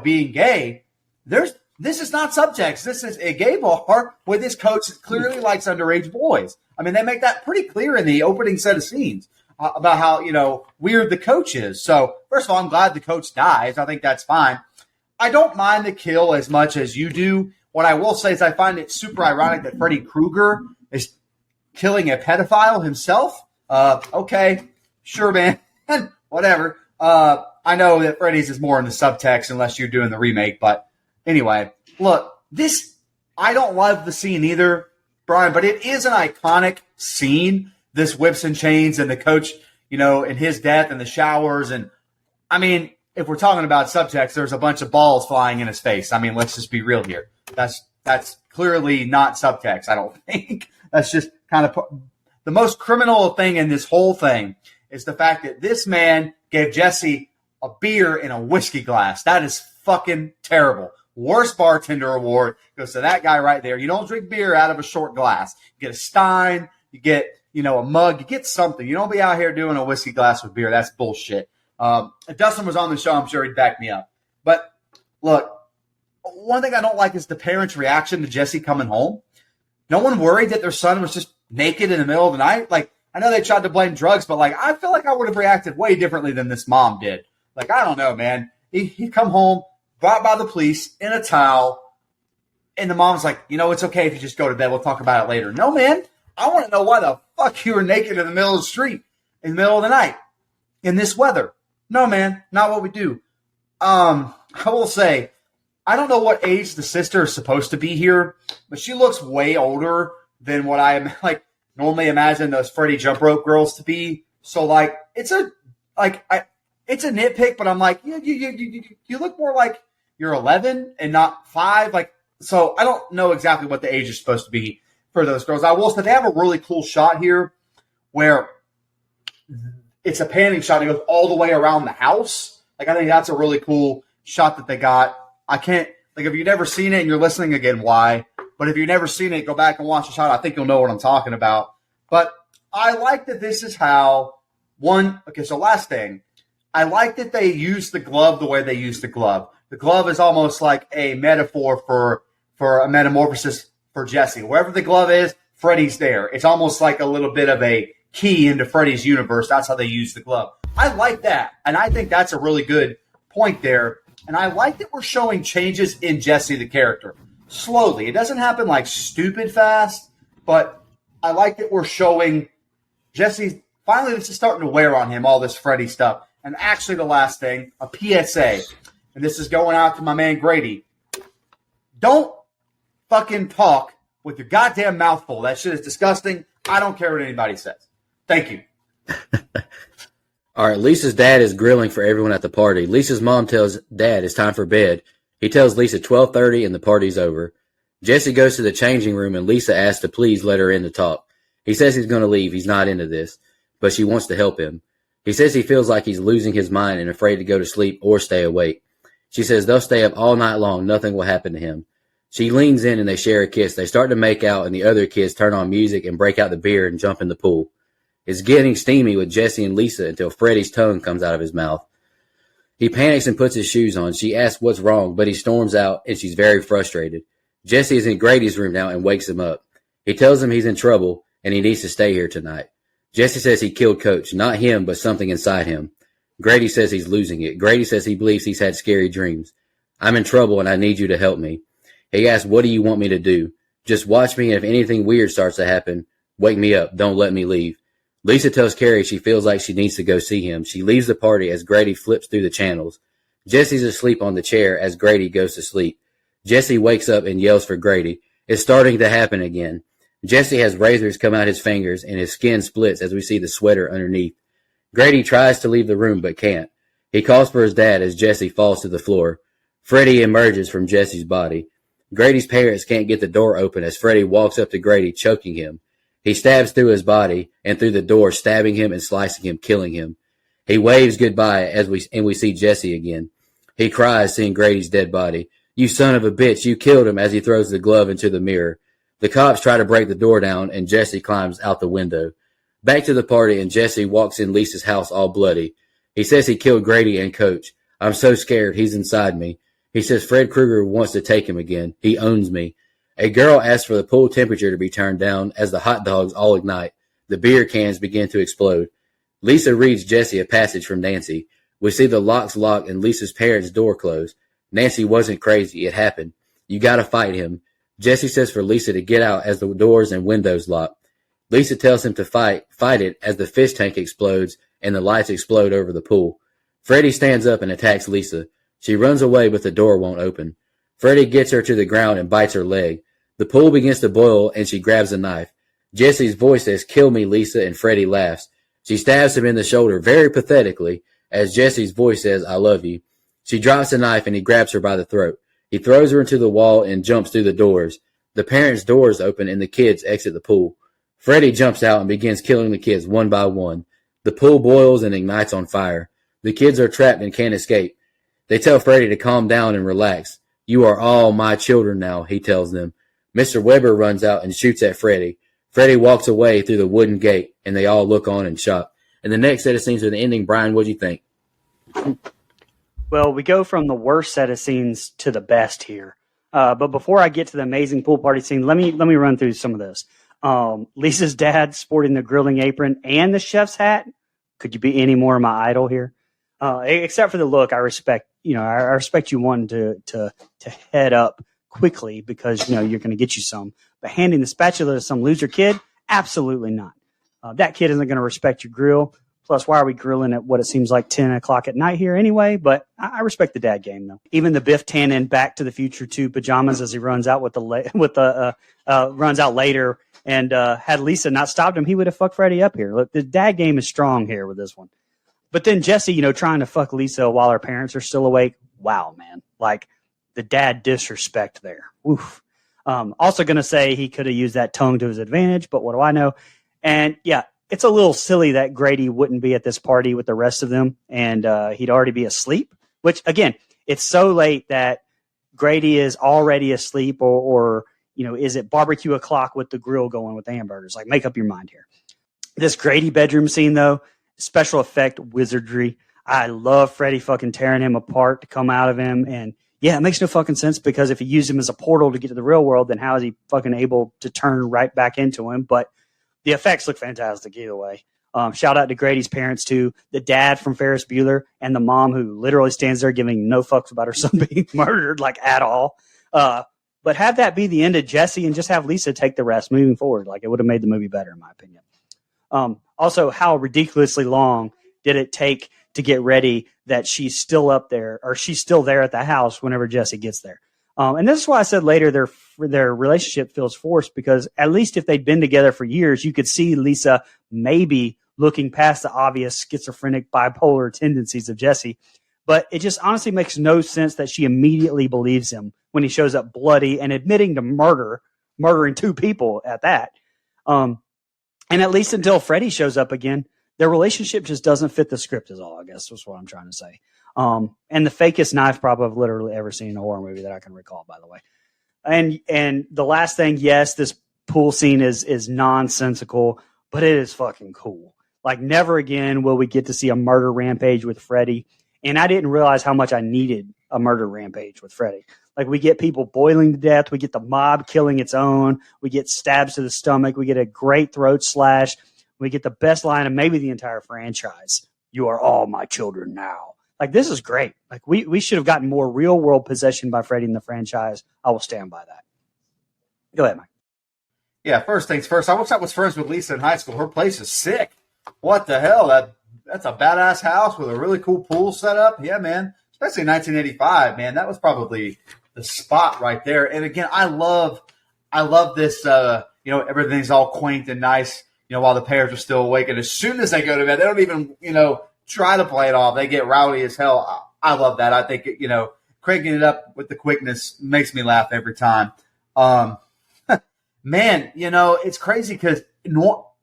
being gay, this is not subtext. This is a gay bar where this coach clearly likes underage boys. I mean, they make that pretty clear in the opening set of scenes about how, weird the coach is. So first of all, I'm glad the coach dies. I think that's fine. I don't mind the kill as much as you do. What I will say is I find it super ironic that Freddy Krueger is killing a pedophile himself. Okay, sure, man. Whatever. I know that Freddy's is more in the subtext unless you're doing the remake. But anyway, look, I don't love the scene either, Brian, but it is an iconic scene. This whips and chains and the coach, and his death and the showers. And I mean, if we're talking about subtext, there's a bunch of balls flying in his face. I mean, let's just be real here. That's clearly not subtext, I don't think. That's just kind of the most criminal thing in this whole thing is the fact that this man gave Jesse a beer in a whiskey glass. That is fucking terrible. Worst bartender award goes to that guy right there. You don't drink beer out of a short glass. You get a stein, you get, a mug, you get something. You don't be out here doing a whiskey glass with beer. That's bullshit. If Dustin was on the show, I'm sure he'd back me up. But look, one thing I don't like is the parents' reaction to Jesse coming home. No one worried that their son was just naked in the middle of the night. Like, I know they tried to blame drugs, but like, I feel like I would have reacted way differently than this mom did. Like, I don't know, man. He come home, brought by the police in a towel, and the mom's like, it's okay if you just go to bed. We'll talk about it later. No, man. I want to know why the fuck you were naked in the middle of the street in the middle of the night in this weather. No, man. Not what we do. I will say, I don't know what age the sister is supposed to be here, but she looks way older than what I normally imagine those Freddy jump rope girls to be. So like, it's a nitpick, but I'm like, you look more like you're 11 and not 5. Like, so I don't know exactly what the age is supposed to be for those girls. I will say they have a really cool shot here where it's a panning shot that goes all the way around the house. Like, I think that's a really cool shot that they got. I can't, like, if you've never seen it and you're listening again, why? But if you've never seen it, go back and watch the shot. I think you'll know what I'm talking about. But I like that this is how so last thing. I like that they use the glove the way they use the glove. The glove is almost like a metaphor for a metamorphosis for Jesse. Wherever the glove is, Freddy's there. It's almost like a little bit of a key into Freddy's universe. That's how they use the glove. I like that. And I think that's a really good point there. And I like that we're showing changes in Jesse, the character, slowly. It doesn't happen like stupid fast, but I like that we're showing Jesse. Finally, this is starting to wear on him, all this Freddy stuff. And actually, the last thing, a PSA, and this is going out to my man Grady. Don't fucking talk with your goddamn mouth full. That shit is disgusting. I don't care what anybody says. Thank you. All right, Lisa's dad is grilling for everyone at the party. Lisa's mom tells Dad it's time for bed. He tells Lisa 12:30 and the party's over. Jesse goes to the changing room and Lisa asks to please let her in to talk. He says he's going to leave. He's not into this, but she wants to help him. He says he feels like he's losing his mind and afraid to go to sleep or stay awake. She says they'll stay up all night long. Nothing will happen to him. She leans in and they share a kiss. They start to make out and the other kids turn on music and break out the beer and jump in the pool. It's getting steamy with Jesse and Lisa until Freddy's tongue comes out of his mouth. He panics and puts his shoes on. She asks what's wrong, but he storms out and she's very frustrated. Jesse is in Grady's room now and wakes him up. He tells him he's in trouble and he needs to stay here tonight. Jesse says he killed Coach, not him, but something inside him. Grady says he's losing it. Grady says he believes he's had scary dreams. I'm in trouble and I need you to help me. He asks, what do you want me to do? Just watch me and if anything weird starts to happen, wake me up. Don't let me leave. Lisa tells Carrie she feels like she needs to go see him. She leaves the party as Grady flips through the channels. Jesse's asleep on the chair as Grady goes to sleep. Jesse wakes up and yells for Grady. It's starting to happen again. Jesse has razors come out his fingers and his skin splits as we see the sweater underneath. Grady tries to leave the room but can't. He calls for his dad as Jesse falls to the floor. Freddy emerges from Jesse's body. Grady's parents can't get the door open as Freddy walks up to Grady, choking him. He stabs through his body and through the door, stabbing him and slicing him, killing him. He waves goodbye as we see Jesse again. He cries seeing Grady's dead body. You son of a bitch, you killed him, as he throws the glove into the mirror. The cops try to break the door down and Jesse climbs out the window. Back to the party and Jesse walks in Lisa's house all bloody. He says he killed Grady and Coach. I'm so scared, he's inside me. He says Fred Krueger wants to take him again. He owns me. A girl asks for the pool temperature to be turned down as the hot dogs all ignite. The beer cans begin to explode. Lisa reads Jesse a passage from Nancy. We see the locks locked and Lisa's parents' door closed. Nancy wasn't crazy. It happened. You gotta fight him. Jesse says for Lisa to get out as the doors and windows lock. Lisa tells him to fight it as the fish tank explodes and the lights explode over the pool. Freddy stands up and attacks Lisa. She runs away but the door won't open. Freddy gets her to the ground and bites her leg. The pool begins to boil and she grabs a knife. Jesse's voice says, kill me, Lisa, and Freddy laughs. She stabs him in the shoulder very pathetically as Jesse's voice says, I love you. She drops the knife and he grabs her by the throat. He throws her into the wall and jumps through the doors. The parents' doors open and the kids exit the pool. Freddy jumps out and begins killing the kids one by one. The pool boils and ignites on fire. The kids are trapped and can't escape. They tell Freddy to calm down and relax. You are all my children now, he tells them. Mr. Weber runs out and shoots at Freddy. Freddy walks away through the wooden gate, and they all look on in shock. And the next set of scenes are the ending. Brian, what do you think? Well, we go from the worst set of scenes to the best here. But before I get to the amazing pool party scene, let me run through some of this. Lisa's dad sporting the grilling apron and the chef's hat. Could you be any more my idol here? Except for the look, I respect you wanting to head up quickly because you're going to get you some. But handing the spatula to some loser kid, absolutely not. That kid isn't going to respect your grill. Plus, why are we grilling at what it seems like 10 o'clock at night here anyway? But I respect the dad game though. Even the Biff Tannen Back to the Future 2 pajamas as he runs out runs out later and had Lisa not stopped him, he would have fucked Freddy up here. Look, the dad game is strong here with this one. But then Jesse, trying to fuck Lisa while her parents are still awake. Wow, man. Like the dad disrespect there. Oof. Also going to say he could have used that tongue to his advantage, but what do I know? And yeah, it's a little silly that Grady wouldn't be at this party with the rest of them, and he'd already be asleep. Which, again, it's so late that Grady is already asleep, or is it barbecue o'clock with the grill going with the hamburgers? Like, make up your mind here. This Grady bedroom scene, though, special effect wizardry. I love Freddy fucking tearing him apart to come out of him. And yeah, it makes no fucking sense, because if he used him as a portal to get to the real world, then how is he fucking able to turn right back into him? But the effects look fantastic either way. Shout out to Grady's parents too, the dad from Ferris Bueller and the mom who literally stands there giving no fucks about her son being murdered, like, at all. But have that be the end of Jesse and just have Lisa take the rest moving forward. Like, it would have made the movie better, in my opinion. Also, how ridiculously long did it take to get ready that she's still up there, or she's still there at the house whenever Jesse gets there? And this is why I said later their relationship feels forced, because at least if they'd been together for years, you could see Lisa maybe looking past the obvious schizophrenic bipolar tendencies of Jesse. But it just honestly makes no sense that she immediately believes him when he shows up bloody and admitting to murdering two people at that. And at least until Freddy shows up again, their relationship just doesn't fit the script is all, I guess, was what I'm trying to say. And the fakest knife prop I've literally ever seen in a horror movie that I can recall, by the way. And the last thing, yes, this pool scene is nonsensical, but it is fucking cool. Like, never again will we get to see a murder rampage with Freddy. And I didn't realize how much I needed a murder rampage with Freddy. Like, we get people boiling to death. We get the mob killing its own. We get stabs to the stomach. We get a great throat slash. We get the best line of maybe the entire franchise. You are all my children now. Like, this is great. Like, we should have gotten more real world possession by Freddy in the franchise. I will stand by that. Go ahead, Mike. Yeah, first things first. I wish I was friends with Lisa in high school. Her place is sick. What the hell? That's a badass house with a really cool pool set up. Yeah, man. Especially in 1985, man. That was probably the spot right there. And again, I love this. Everything's all quaint and nice. While the parents are still awake, and as soon as they go to bed, they don't even try to play it off. They get rowdy as hell. I love that. I think cranking it up with the quickness makes me laugh every time. Man, it's crazy because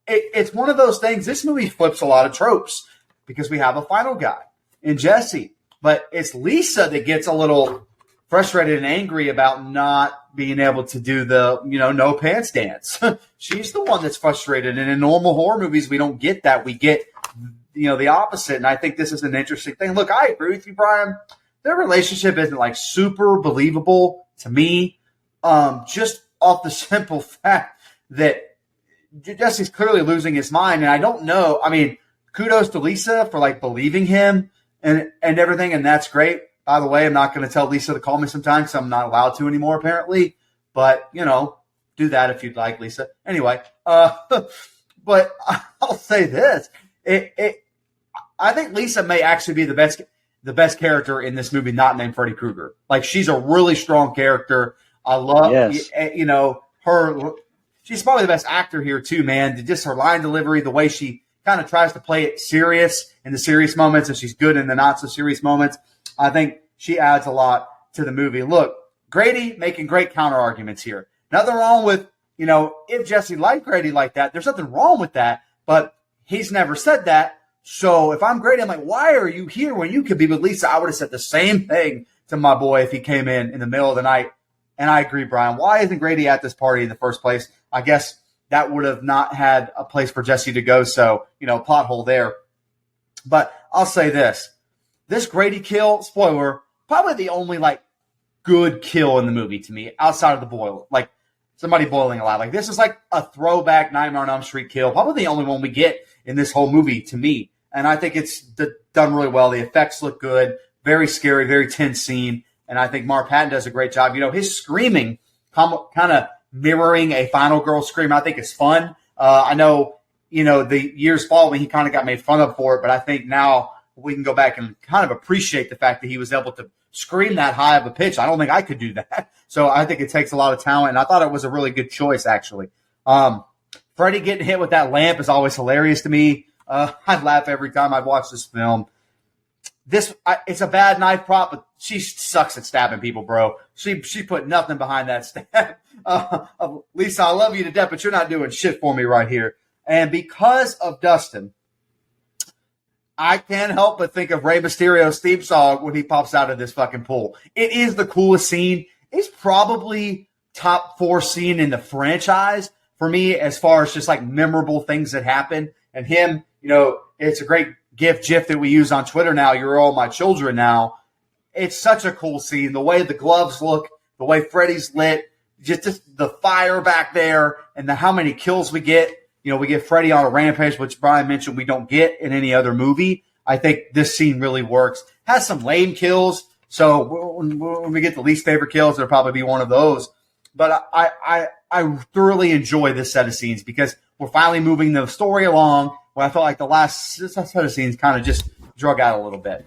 it's one of those things. This movie flips a lot of tropes because we have a final guy in Jesse, but it's Lisa that gets a little frustrated and angry about not being able to do the, no pants dance. She's the one that's frustrated. And in normal horror movies, we don't get that. We get, the opposite. And I think this is an interesting thing. Look, I agree with you, Brian. Their relationship isn't like super believable to me. Just off the simple fact that Jesse's clearly losing his mind. And I don't know. I mean, kudos to Lisa for like believing him and everything. And that's great. By the way, I'm not going to tell Lisa to call me sometime because I'm not allowed to anymore, apparently. But, do that if you'd like, Lisa. Anyway, but I'll say this. I think Lisa may actually be the best character in this movie not named Freddy Krueger. Like, she's a really strong character. I love, her. She's probably the best actor here, too, man. Just her line delivery, the way she kind of tries to play it serious in the serious moments, and she's good in the not-so-serious moments. I think she adds a lot to the movie. Look, Grady making great counter arguments here. Nothing wrong with, if Jesse liked Grady like that, there's nothing wrong with that, but he's never said that. So if I'm Grady, I'm like, why are you here when you could be with Lisa? I would have said the same thing to my boy if he came in the middle of the night. And I agree, Brian. Why isn't Grady at this party in the first place? I guess that would have not had a place for Jesse to go. So, plot hole there. But I'll say this. This Grady kill, spoiler, probably the only, good kill in the movie to me, outside of the boil. Like, somebody boiling alive. Like, this is like a throwback Nightmare on Elm Street kill. Probably the only one we get in this whole movie to me. And I think it's done really well. The effects look good. Very scary, very tense scene. And I think Mark Patton does a great job. His screaming, kind of mirroring a final girl scream, I think is fun. I know, the years following, he kind of got made fun of for it. But I think now we can go back and kind of appreciate the fact that he was able to scream that high of a pitch. I don't think I could do that. So I think it takes a lot of talent, and I thought it was a really good choice, actually. Freddy getting hit with that lamp is always hilarious to me. I'd laugh every time I'd watch this film. It's a bad knife prop, but she sucks at stabbing people, bro. She put nothing behind that stab. Lisa, I love you to death, but you're not doing shit for me right here. And because of Dustin, I can't help but think of Rey Mysterio's theme song when he pops out of this fucking pool. It is the coolest scene. It's probably top 4 scene in the franchise for me as far as just like memorable things that happen. And him, it's a great GIF that we use on Twitter now. You're all my children now. It's such a cool scene. The way the gloves look, the way Freddy's lit, just the fire back there, and how many kills we get. We get Freddy on a rampage, which Brian mentioned we don't get in any other movie. I think this scene really works. Has some lame kills, so when we get the least favorite kills, it'll probably be one of those. But I thoroughly enjoy this set of scenes because we're finally moving the story along. When I felt like the last set of scenes kind of just drug out a little bit.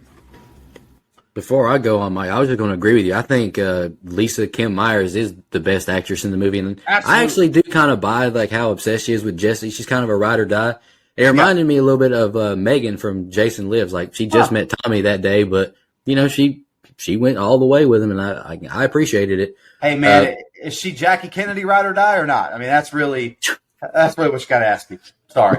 Before I go on, Mike, I was just going to agree with you. I think Lisa Kim Myers is the best actress in the movie, and I actually do kind of buy like how obsessed she is with Jesse. She's kind of a ride or die. It reminded me a little bit of Megan from Jason Lives. Like she just met Tommy that day, but she went all the way with him, and I appreciated it. Hey man, is she Jackie Kennedy ride or die or not? I mean, that's really what you got to ask me. Sorry.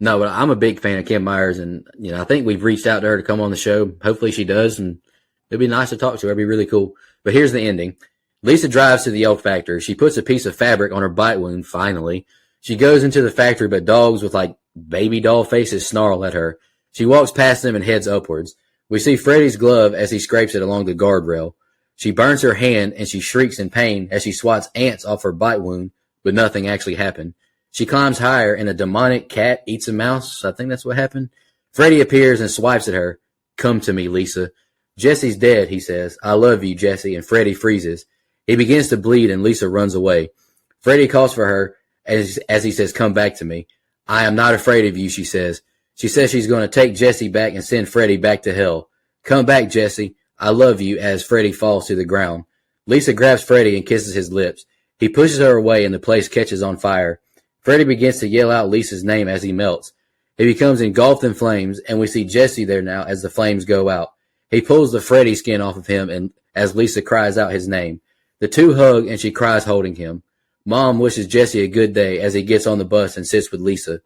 No, but I'm a big fan of Kim Myers, and I think we've reached out to her to come on the show. Hopefully she does, and it'd be nice to talk to her. It'd be really cool. But here's the ending. Lisa drives to the elk factory. She puts a piece of fabric on her bite wound, finally. She goes into the factory, but dogs with like baby doll faces snarl at her. She walks past them and heads upwards. We see Freddy's glove as he scrapes it along the guardrail. She burns her hand, and she shrieks in pain as she swats ants off her bite wound, but nothing actually happened. She climbs higher, and a demonic cat eats a mouse. I think that's what happened. Freddy appears and swipes at her. Come to me, Lisa. Jesse's dead, he says. I love you, Jesse, and Freddy freezes. He begins to bleed, and Lisa runs away. Freddy calls for her as he says, come back to me. I am not afraid of you, she says. She says she's going to take Jesse back and send Freddy back to hell. Come back, Jesse. I love you, as Freddy falls to the ground. Lisa grabs Freddy and kisses his lips. He pushes her away, and the place catches on fire. Freddy begins to yell out Lisa's name as he melts. He becomes engulfed in flames, and we see Jesse there now as the flames go out. He pulls the Freddy skin off of him, and as Lisa cries out his name. The two hug, and she cries holding him. Mom wishes Jesse a good day as he gets on the bus and sits with Lisa.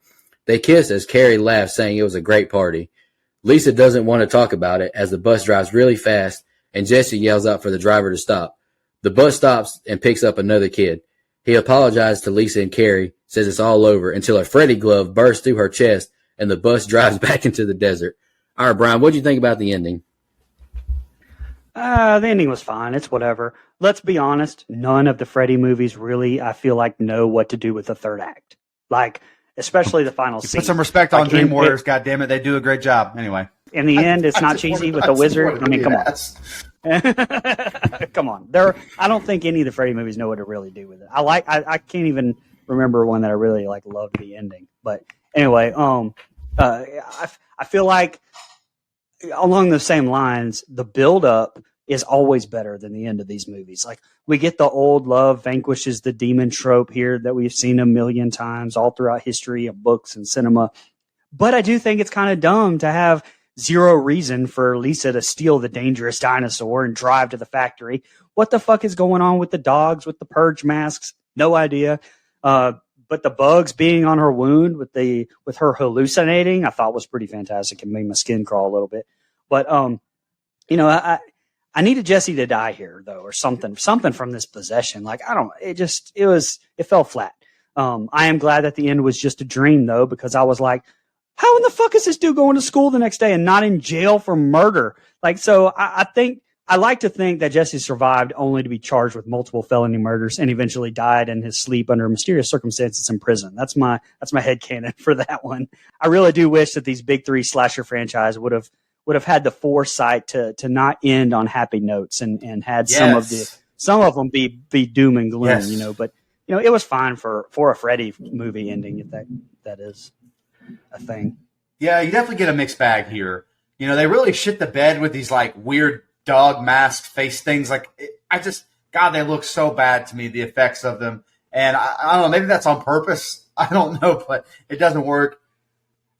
They kiss as Carrie laughs, saying it was a great party. Lisa doesn't want to talk about it as the bus drives really fast, and Jesse yells out for the driver to stop. The bus stops and picks up another kid. He apologizes to Lisa and Carrie, says it's all over, until a Freddy glove bursts through her chest and the bus drives back into the desert. All right, Brian, what do you think about the ending? The ending was fine. It's whatever. Let's be honest. None of the Freddy movies really, I feel like, know what to do with the third act. Like, especially the final scene. Put some respect on Dream Warriors, goddammit. They do a great job. Anyway. In the end, it's not cheesy with the wizard. I mean, come on. Come on. I don't think any of the Freddy movies know what to really do with it. I can't even remember one that I really loved the ending. But anyway, I feel like along the same lines, the build up is always better than the end of these movies. Like we get the old love vanquishes the demon trope here that we've seen a million times all throughout history of books and cinema. But I do think it's kind of dumb to have zero reason for Lisa to steal the dangerous dinosaur and drive to the factory. What the fuck is going on with the dogs, with the purge masks? No idea. But the bugs being on her wound with her hallucinating, I thought was pretty fantastic and made my skin crawl a little bit. But, I needed Jesse to die here though, or something from this possession. It fell flat. I am glad that the end was just a dream though, because I was like, how in the fuck is this dude going to school the next day and not in jail for murder? I like to think that Jesse survived only to be charged with multiple felony murders and eventually died in his sleep under mysterious circumstances in prison. That's my headcanon for that one. I really do wish that these big three slasher franchise would have had the foresight to not end on happy notes and had some of them be doom and gloom, yes. But it was fine for a Freddy movie ending, if that is a thing. Yeah, you definitely get a mixed bag here. They really shit the bed with these weird dog mask face things. They look so bad to me, the effects of them. And I don't know, maybe that's on purpose. I don't know, but it doesn't work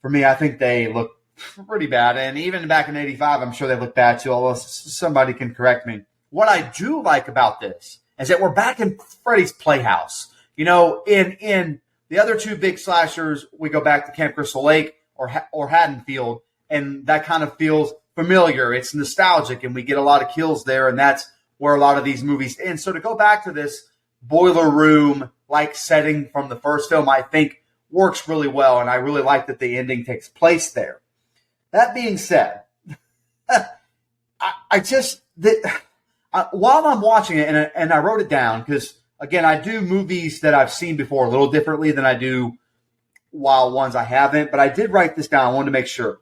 for me. I think they look pretty bad. And even back in 85, I'm sure they look bad too, although somebody can correct me. What I do like about this is that we're back in Freddy's Playhouse. In The other two big slashers, we go back to Camp Crystal Lake or Haddonfield, and that kind of feels familiar. It's nostalgic, and we get a lot of kills there, and that's where a lot of these movies end. So to go back to this boiler room-like setting from the first film, I think works really well, and I really like that the ending takes place there. That being said, while I'm watching it, and I wrote it down because, again, I do movies that I've seen before a little differently than I do ones I haven't, but I did write this down. I wanted to make sure.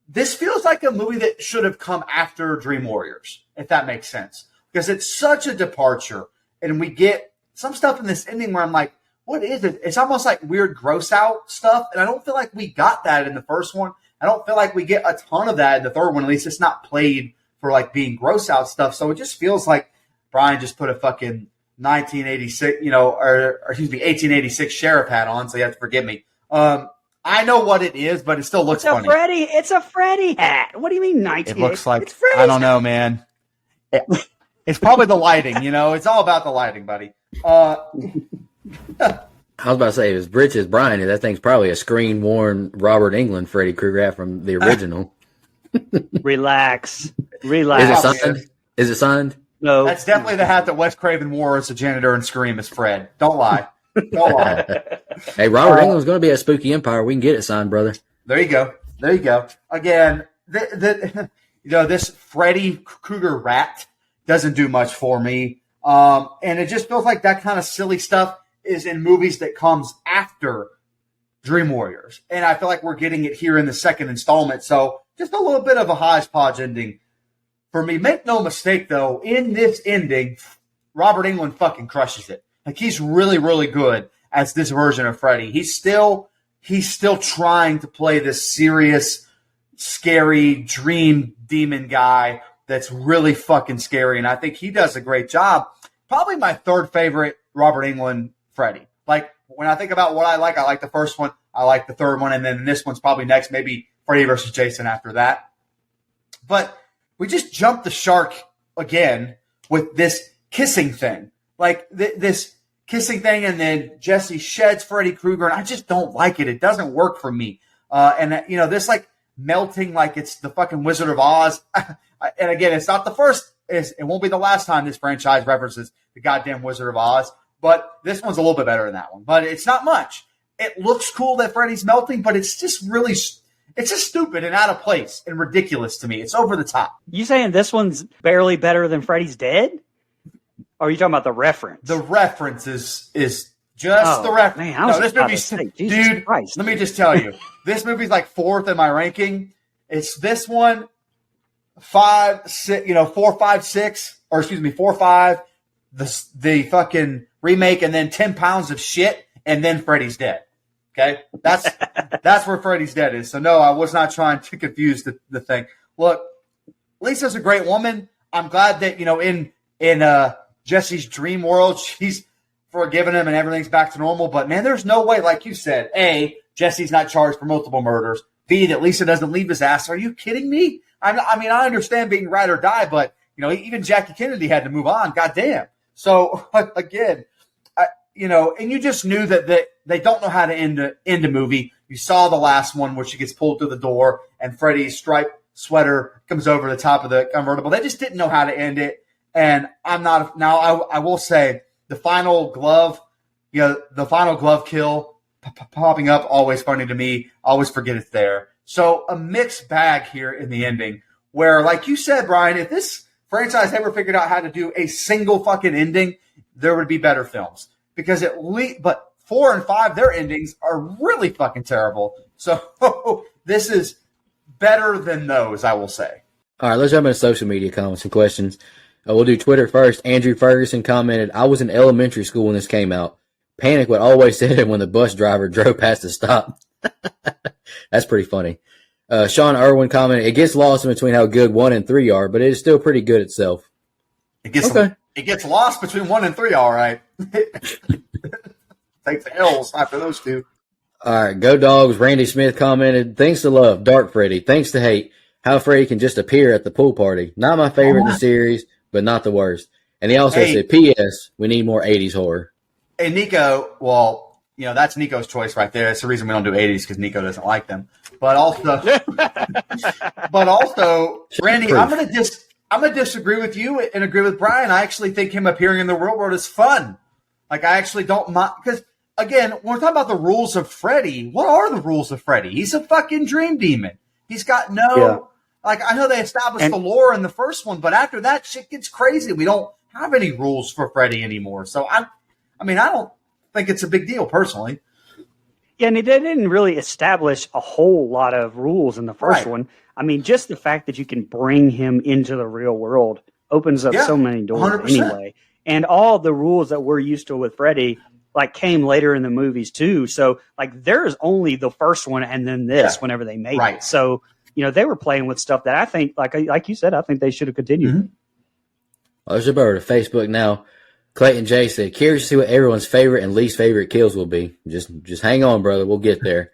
This feels like a movie that should have come after Dream Warriors, if that makes sense, because it's such a departure, and we get some stuff in this ending where I'm like, what is it? It's almost like weird gross out stuff, and I don't feel like we got that in the first one. I don't feel like we get a ton of that in the third one. At least it's not played for like being gross out stuff. So it just feels like Brian just put a fucking 1986, or excuse me, 1886 sheriff hat on. So you have to forgive me. I know what it is, but it still looks funny. It's a Freddy hat. What do you mean 19? It looks like, it's Freddy's I don't know, man. It's probably the lighting, It's all about the lighting, buddy. I was about to say, as rich as Brian is, that thing's probably a screen-worn Robert Englund Freddy Krueger hat from the original. Relax. Is it signed? No. That's definitely the hat that Wes Craven wore as a janitor in Scream as Fred. Don't lie. Don't lie. Hey, Robert Englund's going to be at Spooky Empire. We can get it signed, brother. There you go. Again, this Freddy Krueger rat doesn't do much for me. And it just feels like that kind of silly stuff is in movies that comes after Dream Warriors. And I feel like we're getting it here in the second installment. So just a little bit of a hodgepodge ending for me. Make no mistake, though, in this ending, Robert Englund fucking crushes it. Like, he's really, really good as this version of Freddy. He's still trying to play this serious, scary dream demon guy that's really fucking scary. And I think he does a great job. Probably my third favorite Robert Englund Freddy. Like, when I think about what I like the first one, I like the third one, and then this one's probably next, maybe Freddy versus Jason after that. But we just jumped the shark again with this kissing thing. Like, this kissing thing, and then Jesse sheds Freddy Krueger, and I just don't like it. It doesn't work for me. This, like, melting like it's the fucking Wizard of Oz. And again, it's not the first. It won't be the last time this franchise references the goddamn Wizard of Oz. But this one's a little bit better than that one. But it's not much. It looks cool that Freddy's melting, but it's just stupid and out of place and ridiculous to me. It's over the top. You saying this one's barely better than Freddy's Dead? Or are you talking about the reference? The reference is just the reference. Man, I was this about movie's, to say, Jesus dude, Christ. Let me just tell you. This movie's like fourth in my ranking. It's this one, 4, 5, 6, or excuse me, 4, 5, the fucking remake, and then 10 pounds of shit, and then Freddy's Dead. Okay? That's where Freddy's Dead is. So no, I was not trying to confuse the thing. Look, Lisa's a great woman. I'm glad that, in Jesse's dream world, she's forgiven him and everything's back to normal. But man, there's no way, like you said, A, Jesse's not charged for multiple murders. B, that Lisa doesn't leave his ass. Are you kidding me? I mean, I understand being ride or die, but even Jackie Kennedy had to move on. Goddamn. So again, and you just knew that they don't know how to end a movie. You saw the last one where she gets pulled through the door and Freddy's striped sweater comes over the top of the convertible. They just didn't know how to end it. And I will say the final glove kill popping up, always funny to me. Always forget it's there. So a mixed bag here in the ending where, like you said, Brian, if this franchise ever figured out how to do a single fucking ending, there would be better films. Because but 4 and 5, their endings are really fucking terrible. So this is better than those, I will say. All right, let's jump into social media comments and questions. We'll do Twitter first. Andrew Ferguson commented, I was in elementary school when this came out. Panic would always set in when the bus driver drove past the stop. That's pretty funny. Sean Irwin commented, it gets lost in between how good 1 and 3 are, but it is still pretty good itself. It gets lost between 1 and 3, all right. Take the L's after those two. All right, Go Dogs. Randy Smith commented, thanks to love, Dark Freddy. Thanks to hate, how Freddy can just appear at the pool party. Not my favorite in the series, but not the worst. And he also said, P.S., we need more 80s horror. Hey, Nico, well, that's Nico's choice right there. That's the reason we don't do 80s, because Nico doesn't like them. But also, Randy, I'm gonna disagree with you and agree with Brian. I actually think him appearing in the real world is fun. Like, I actually don't mind, because again, when we're talking about the rules of Freddy, what are the rules of Freddy? He's a fucking dream demon. He's got like, I know they established the lore in the first one, but after that, shit gets crazy. We don't have any rules for Freddy anymore. So I don't think it's a big deal personally. Yeah, and they didn't really establish a whole lot of rules in the first one. I mean, just the fact that you can bring him into the real world opens up so many doors 100%. Anyway. And all the rules that we're used to with Freddy, like, came later in the movies too. So, like, there's only the first one and then this whenever they made it. So, they were playing with stuff that I think, like you said, I think they should have continued. Mm-hmm. Well, let's jump over to Facebook now. Clayton J said, curious to see what everyone's favorite and least favorite kills will be. Just hang on, brother. We'll get there.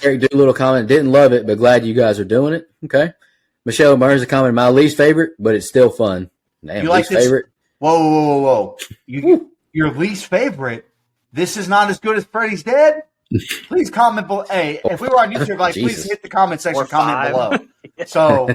Eric Doolittle comment, didn't love it, but glad you guys are doing it. Okay. Michelle Burns a comment, my least favorite, but it's still fun. Damn, you like least favorite? Whoa. Your least favorite? This is not as good as Freddy's Dead? Please comment below. Hey, if we were on YouTube, please hit the comment section, comment below. So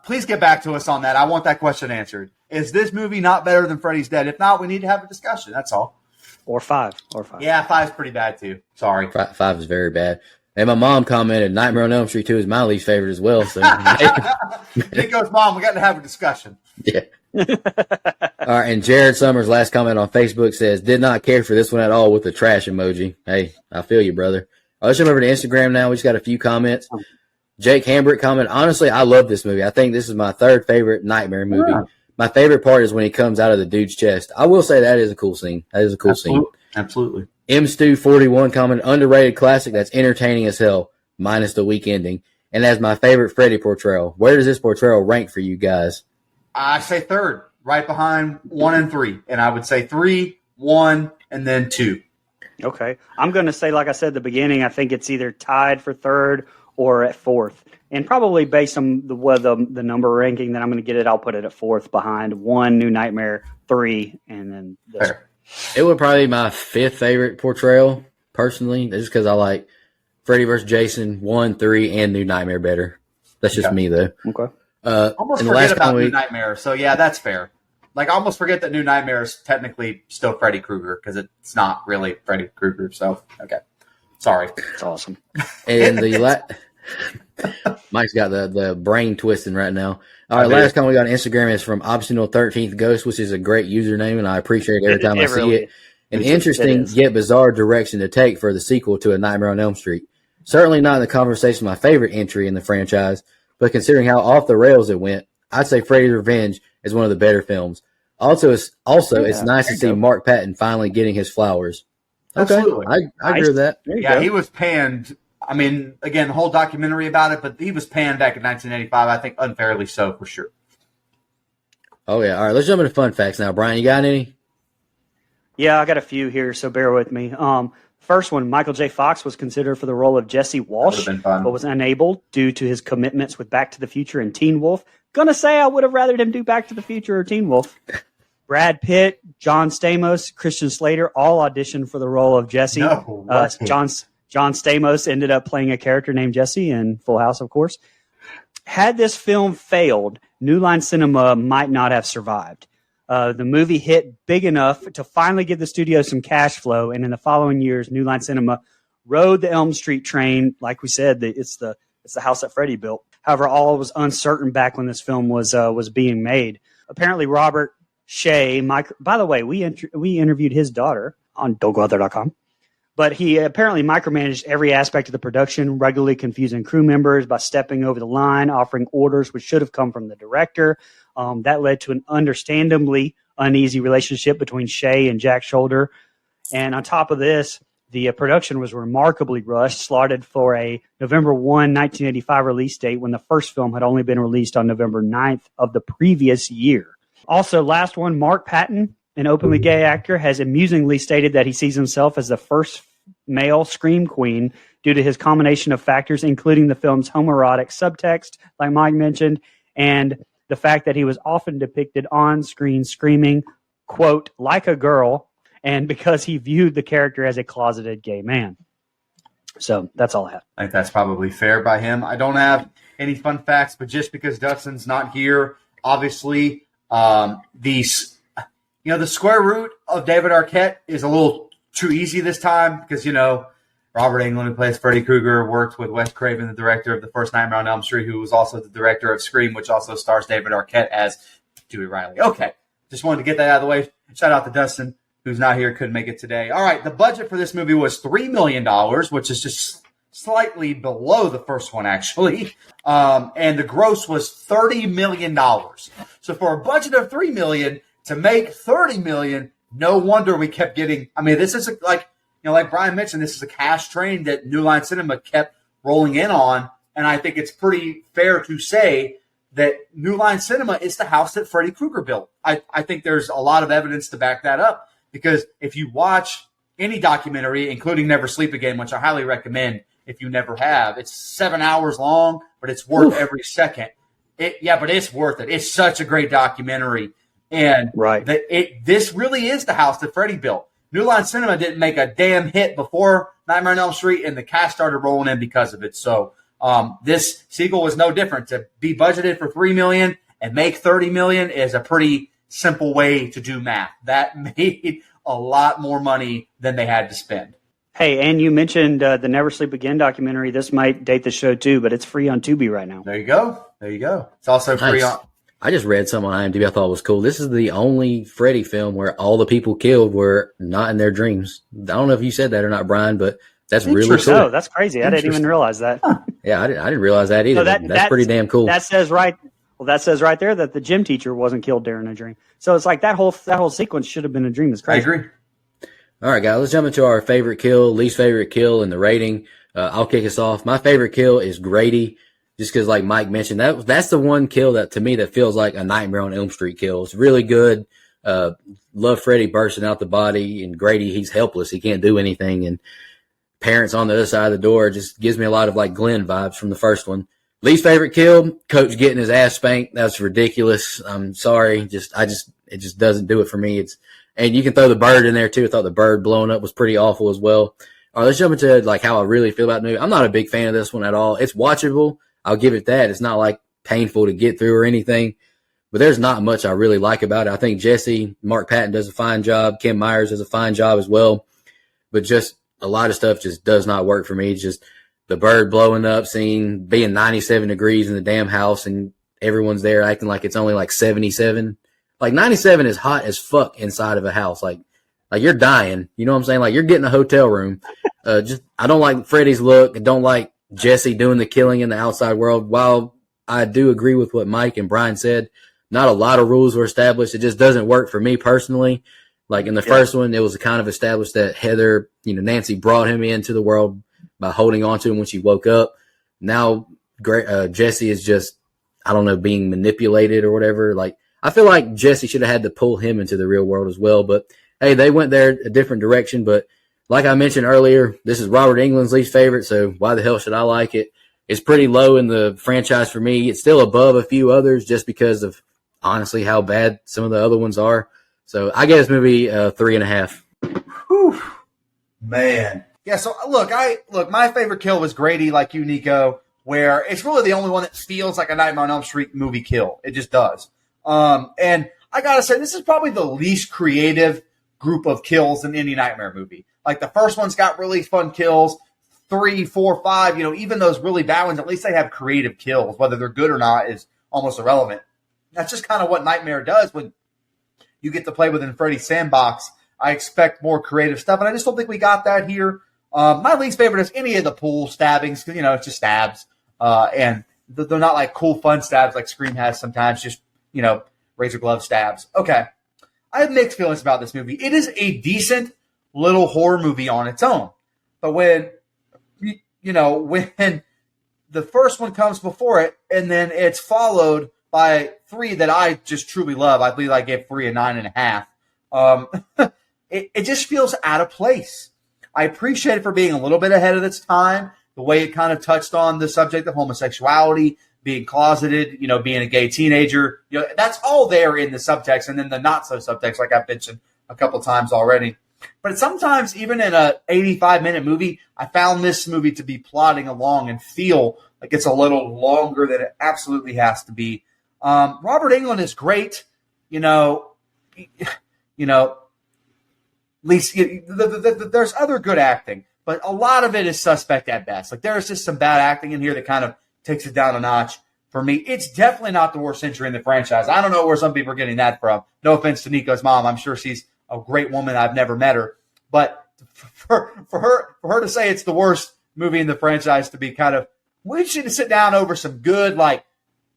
please get back to us on that. I want that question answered. Is this movie not better than Freddy's Dead? If not, we need to have a discussion. That's all. Or 5. Yeah, 5's pretty bad too. Sorry. 5 is very bad. And my mom commented, Nightmare on Elm Street 2 is my least favorite as well. So Nico's mom, we got to have a discussion. Yeah. All right, and Jared Summers' last comment on Facebook says, did not care for this one at all with the trash emoji. Hey, I feel you, brother. Let's jump over to Instagram now. We just got a few comments. Jake Hambrick commented, honestly, I love this movie. I think this is my 3rd favorite Nightmare movie. Yeah. My favorite part is when he comes out of the dude's chest. I will say that is a cool scene. That is a cool scene. Absolutely. MStew41 commented, underrated classic that's entertaining as hell, minus the weak ending. And as my favorite Freddy portrayal. Where does this portrayal rank for you guys? I say 3rd, right behind 1 and 3. And I would say 3, 1, and then 2. Okay. I'm going to say, like I said at the beginning, I think it's either tied for 3rd or at 4th. And probably based on the number ranking that I'm going to get it, I'll put it at 4th behind 1, New Nightmare, 3, and then this one. It would probably be my 5th favorite portrayal, personally, just because I like Freddy vs. Jason 1, 3, and New Nightmare better. That's just me, though. Okay. Almost forget about New Nightmare, so yeah, that's fair. Like, I almost forget that New Nightmare is technically still Freddy Krueger, because it's not really Freddy Krueger, so, okay. Sorry. It's awesome. And Mike's got the brain twisting right now. All right, last comment we got on Instagram is from Optional 13th Ghost, which is a great username, and I appreciate it every time I see it. An interesting yet bizarre direction to take for the sequel to A Nightmare on Elm Street. Certainly not in the conversation my favorite entry in the franchise, but considering how off the rails it went, I'd say Freddy's Revenge is one of the better films. Also, it's nice to see Mark Patton finally getting his flowers. Absolutely. Okay, I agree with that. Yeah, he was panned. I mean, again, the whole documentary about it, but he was panned back in 1985, I think unfairly so, for sure. Oh, yeah. All right, let's jump into fun facts now. Brian, you got any? Yeah, I got a few here, so bear with me. First one, Michael J. Fox was considered for the role of Jesse Walsh, but was unable due to his commitments with Back to the Future and Teen Wolf. Gonna say I would have rather him do Back to the Future or Teen Wolf. Brad Pitt, John Stamos, Christian Slater all auditioned for the role of Jesse. John Stamos ended up playing a character named Jesse in Full House, of course. Had this film failed, New Line Cinema might not have survived. The movie hit big enough to finally give the studio some cash flow, and in the following years, New Line Cinema rode the Elm Street train. Like we said, it's the house that Freddy built. However, all was uncertain back when this film was being made. Apparently, Robert Shea, by the way, we interviewed his daughter on don'tgooutthere.com. But he apparently micromanaged every aspect of the production, regularly confusing crew members by stepping over the line, offering orders which should have come from the director. That led to an understandably uneasy relationship between Shea and Jack Shoulder. And on top of this, the production was remarkably rushed, slotted for a November 1, 1985 release date when the first film had only been released on November 9th of the previous year. Also, last one, Mark Patton, an openly gay actor, has amusingly stated that he sees himself as the first male scream queen due to his combination of factors, including the film's homoerotic subtext, like Mike mentioned, and the fact that he was often depicted on screen screaming, quote, like a girl, and because he viewed the character as a closeted gay man. So that's all I have. I think that's probably fair by him. I don't have any fun facts, but just because Dustin's not here, obviously, the square root of David Arquette is a little too easy this time because, Robert Englund, who plays Freddy Krueger, worked with Wes Craven, the director of the first Nightmare on Elm Street, who was also the director of Scream, which also stars David Arquette as Dewey Riley. Okay, just wanted to get that out of the way. Shout out to Dustin, who's not here, couldn't make it today. All right, the budget for this movie was $3 million, which is just slightly below the first one, actually. And the gross was $30 million. So for a budget of $3 million to make $30 million, no wonder we kept getting. I mean, this is like Brian mentioned, this is a cash train that New Line Cinema kept rolling in on, and I think it's pretty fair to say that New Line Cinema is the house that Freddy Krueger built. I think there's a lot of evidence to back that up. Because if you watch any documentary, including Never Sleep Again, which I highly recommend if you never have, it's 7 hours long, but it's worth every second. But it's worth it. It's such a great documentary. And this really is the house that Freddy built. New Line Cinema didn't make a damn hit before Nightmare on Elm Street, and the cast started rolling in because of it. So this sequel was no different. To be budgeted for $3 million and make $30 million is a pretty simple way to do math. That made a lot more money than they had to spend. Hey, and you mentioned the Never Sleep Again documentary. This might date the show too, but it's free on Tubi right now. There you go. It's also free on. I just read something on IMDb I thought was cool. This is the only Freddy film where all the people killed were not in their dreams. I don't know if you said that or not, Brian, but that's really cool. Oh, that's crazy. I didn't even realize that. Yeah, I didn't realize that either. So that's pretty damn cool. That says right there that the gym teacher wasn't killed during a dream. So it's like that whole sequence should have been a dream. It's crazy. I agree. All right, guys, let's jump into our favorite kill, least favorite kill, and the rating. I'll kick us off. My favorite kill is Grady, just because, like Mike mentioned, that's the one kill that to me that feels like a Nightmare on Elm Street kill. It's really good. Love Freddy bursting out the body, and Grady, he's helpless. He can't do anything, and parents on the other side of the door just gives me a lot of like Glenn vibes from the first one. Least favorite kill, Coach getting his ass spanked. That's ridiculous. I'm sorry. It just doesn't do it for me. And you can throw the bird in there too. I thought the bird blowing up was pretty awful as well. All right, let's jump into like how I really feel about the movie. I'm not a big fan of this one at all. It's watchable. I'll give it that. It's not like painful to get through or anything, but there's not much I really like about it. I think Jesse, Mark Patton does a fine job. Kim Myers does a fine job as well, but just a lot of stuff just does not work for me. It's just the bird blowing up, being 97 degrees in the damn house and everyone's there acting like it's only like 77. Like 97 is hot as fuck inside of a house. Like you're dying. You know what I'm saying? Like you're getting a hotel room. I don't like Freddy's look. I don't like Jesse doing the killing in the outside world. While I do agree with what Mike and Brian said, not a lot of rules were established. It just doesn't work for me personally. Like in the first one, it was kind of established that Heather, Nancy brought him into the world by holding on to him when she woke up. Now, Jesse is just, I don't know, being manipulated or whatever. Like, I feel like Jesse should have had to pull him into the real world as well. But, hey, they went there a different direction. But like I mentioned earlier, this is Robert Englund's least favorite, so why the hell should I like it? It's pretty low in the franchise for me. It's still above a few others just because of, honestly, how bad some of the other ones are. So I give this movie 3.5. Whew. Man. Yeah, so look, my favorite kill was Grady, like you, Nico, where it's really the only one that feels like a Nightmare on Elm Street movie kill. It just does. And I gotta say, this is probably the least creative group of kills in any Nightmare movie. Like the first one's got really fun kills. 3, 4, 5, even those really bad ones, at least they have creative kills. Whether they're good or not is almost irrelevant. That's just kind of what Nightmare does when you get to play within Freddy's sandbox. I expect more creative stuff, and I just don't think we got that here. My least favorite is any of the pool stabbings because, it's just stabs. And they're not like cool, fun stabs like Scream has sometimes, just, razor glove stabs. Okay. I have mixed feelings about this movie. It is a decent little horror movie on its own. But when the first one comes before it and then it's followed by 3 that I just truly love, I believe I gave 3 a 9.5. It just feels out of place. I appreciate it for being a little bit ahead of its time, the way it kind of touched on the subject of homosexuality, being closeted, being a gay teenager. That's all there in the subtext, and then the not-so subtext, like I've mentioned a couple times already. But sometimes, even in a 85-minute movie, I found this movie to be plodding along and feel like it's a little longer than it absolutely has to be. Robert Englund is great. At least there's other good acting, but a lot of it is suspect at best. Like, there's just some bad acting in here that kind of takes it down a notch for me. It's definitely not the worst entry in the franchise. I don't know where some people are getting that from. No offense to Nico's mom. I'm sure she's a great woman. I've never met her. But for her to say it's the worst movie in the franchise, to be kind of, we should sit down over some good, like,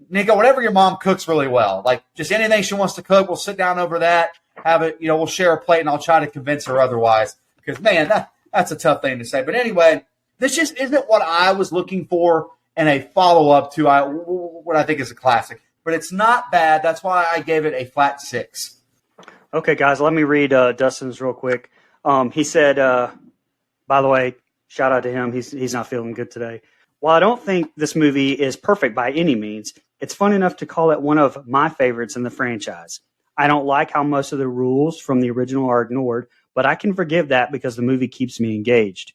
Nico, whatever your mom cooks really well, like just anything she wants to cook, we'll sit down over that, have it, we'll share a plate, and I'll try to convince her otherwise. Because, man, that's a tough thing to say. But anyway, this just isn't what I was looking for in a follow-up to what I think is a classic. But it's not bad. That's why I gave it a flat 6. Okay, guys, let me read Dustin's real quick. He said, by the way, shout out to him. He's not feeling good today. While I don't think this movie is perfect by any means, it's fun enough to call it one of my favorites in the franchise. I don't like how most of the rules from the original are ignored, but I can forgive that because the movie keeps me engaged.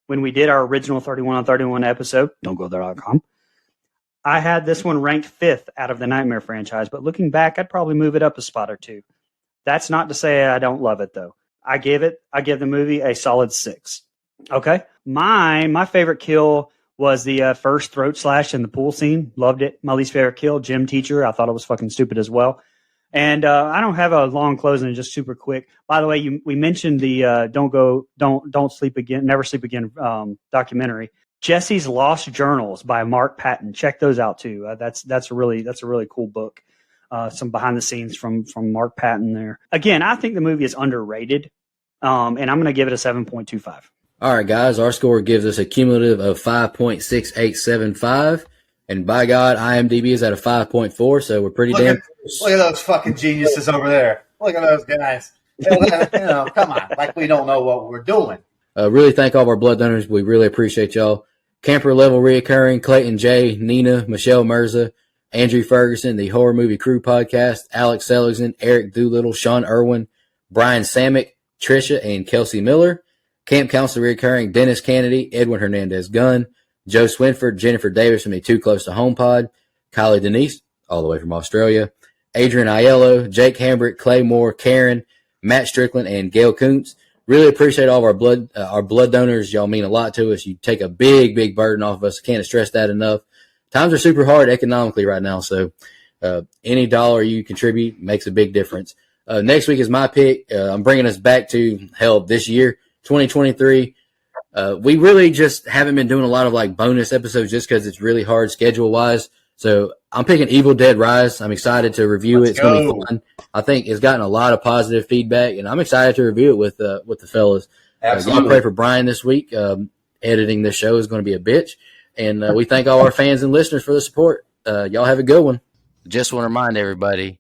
When we did our original 31 on 31 episode, don'tgothere.com, I had this one ranked 5th out of the Nightmare franchise, but looking back, I'd probably move it up a spot or two. That's not to say I don't love it, though. I give the movie a solid 6. Okay? My favorite kill was the first throat slash in the pool scene. Loved it. My least favorite kill, gym teacher. I thought it was fucking stupid as well. And I don't have a long closing, just super quick. By the way, we mentioned the Don't Sleep Again, Never Sleep Again documentary. Jesse's Lost Journals by Mark Patton. Check those out too. That's a really cool book. Some behind the scenes from Mark Patton there. Again, I think the movie is underrated, and I'm going to give it a 7.25. All right, guys, our score gives us a cumulative of 5.6875. And by God, IMDb is at a 5.4, so we're pretty damn close. Look at those fucking geniuses over there. Look at those guys. Come on. Like we don't know what we're doing. Really thank all of our blood donors. We really appreciate y'all. Camper Level Reoccurring, Clayton J., Nina, Michelle Mirza, Andrew Ferguson, the Horror Movie Crew Podcast, Alex Seligson, Eric Doolittle, Sean Irwin, Brian Samick, Trisha, and Kelsey Miller. Camp Counselor Reoccurring, Dennis Kennedy, Edwin Hernandez-Gunn, Joe Swinford, Jennifer Davis from the Too Close to Home Pod, Kylie Denise, all the way from Australia, Adrian Aiello, Jake Hambrick, Clay Moore, Karen, Matt Strickland, and Gail Kuntz. Really appreciate all of our blood donors. Y'all mean a lot to us. You take a big, big burden off of us. Can't stress that enough. Times are super hard economically right now, so any dollar you contribute makes a big difference. Next week is my pick. I'm bringing us back to this year, 2023. We really just haven't been doing a lot of like bonus episodes just because it's really hard schedule wise. So I'm picking Evil Dead Rise. I'm excited to review it. It's going to be fun. I think it's gotten a lot of positive feedback, and I'm excited to review it with the fellas. Y'all pray for Brian this week. Editing this show is going to be a bitch. And we thank all our fans and listeners for the support. Y'all have a good one. Just want to remind everybody.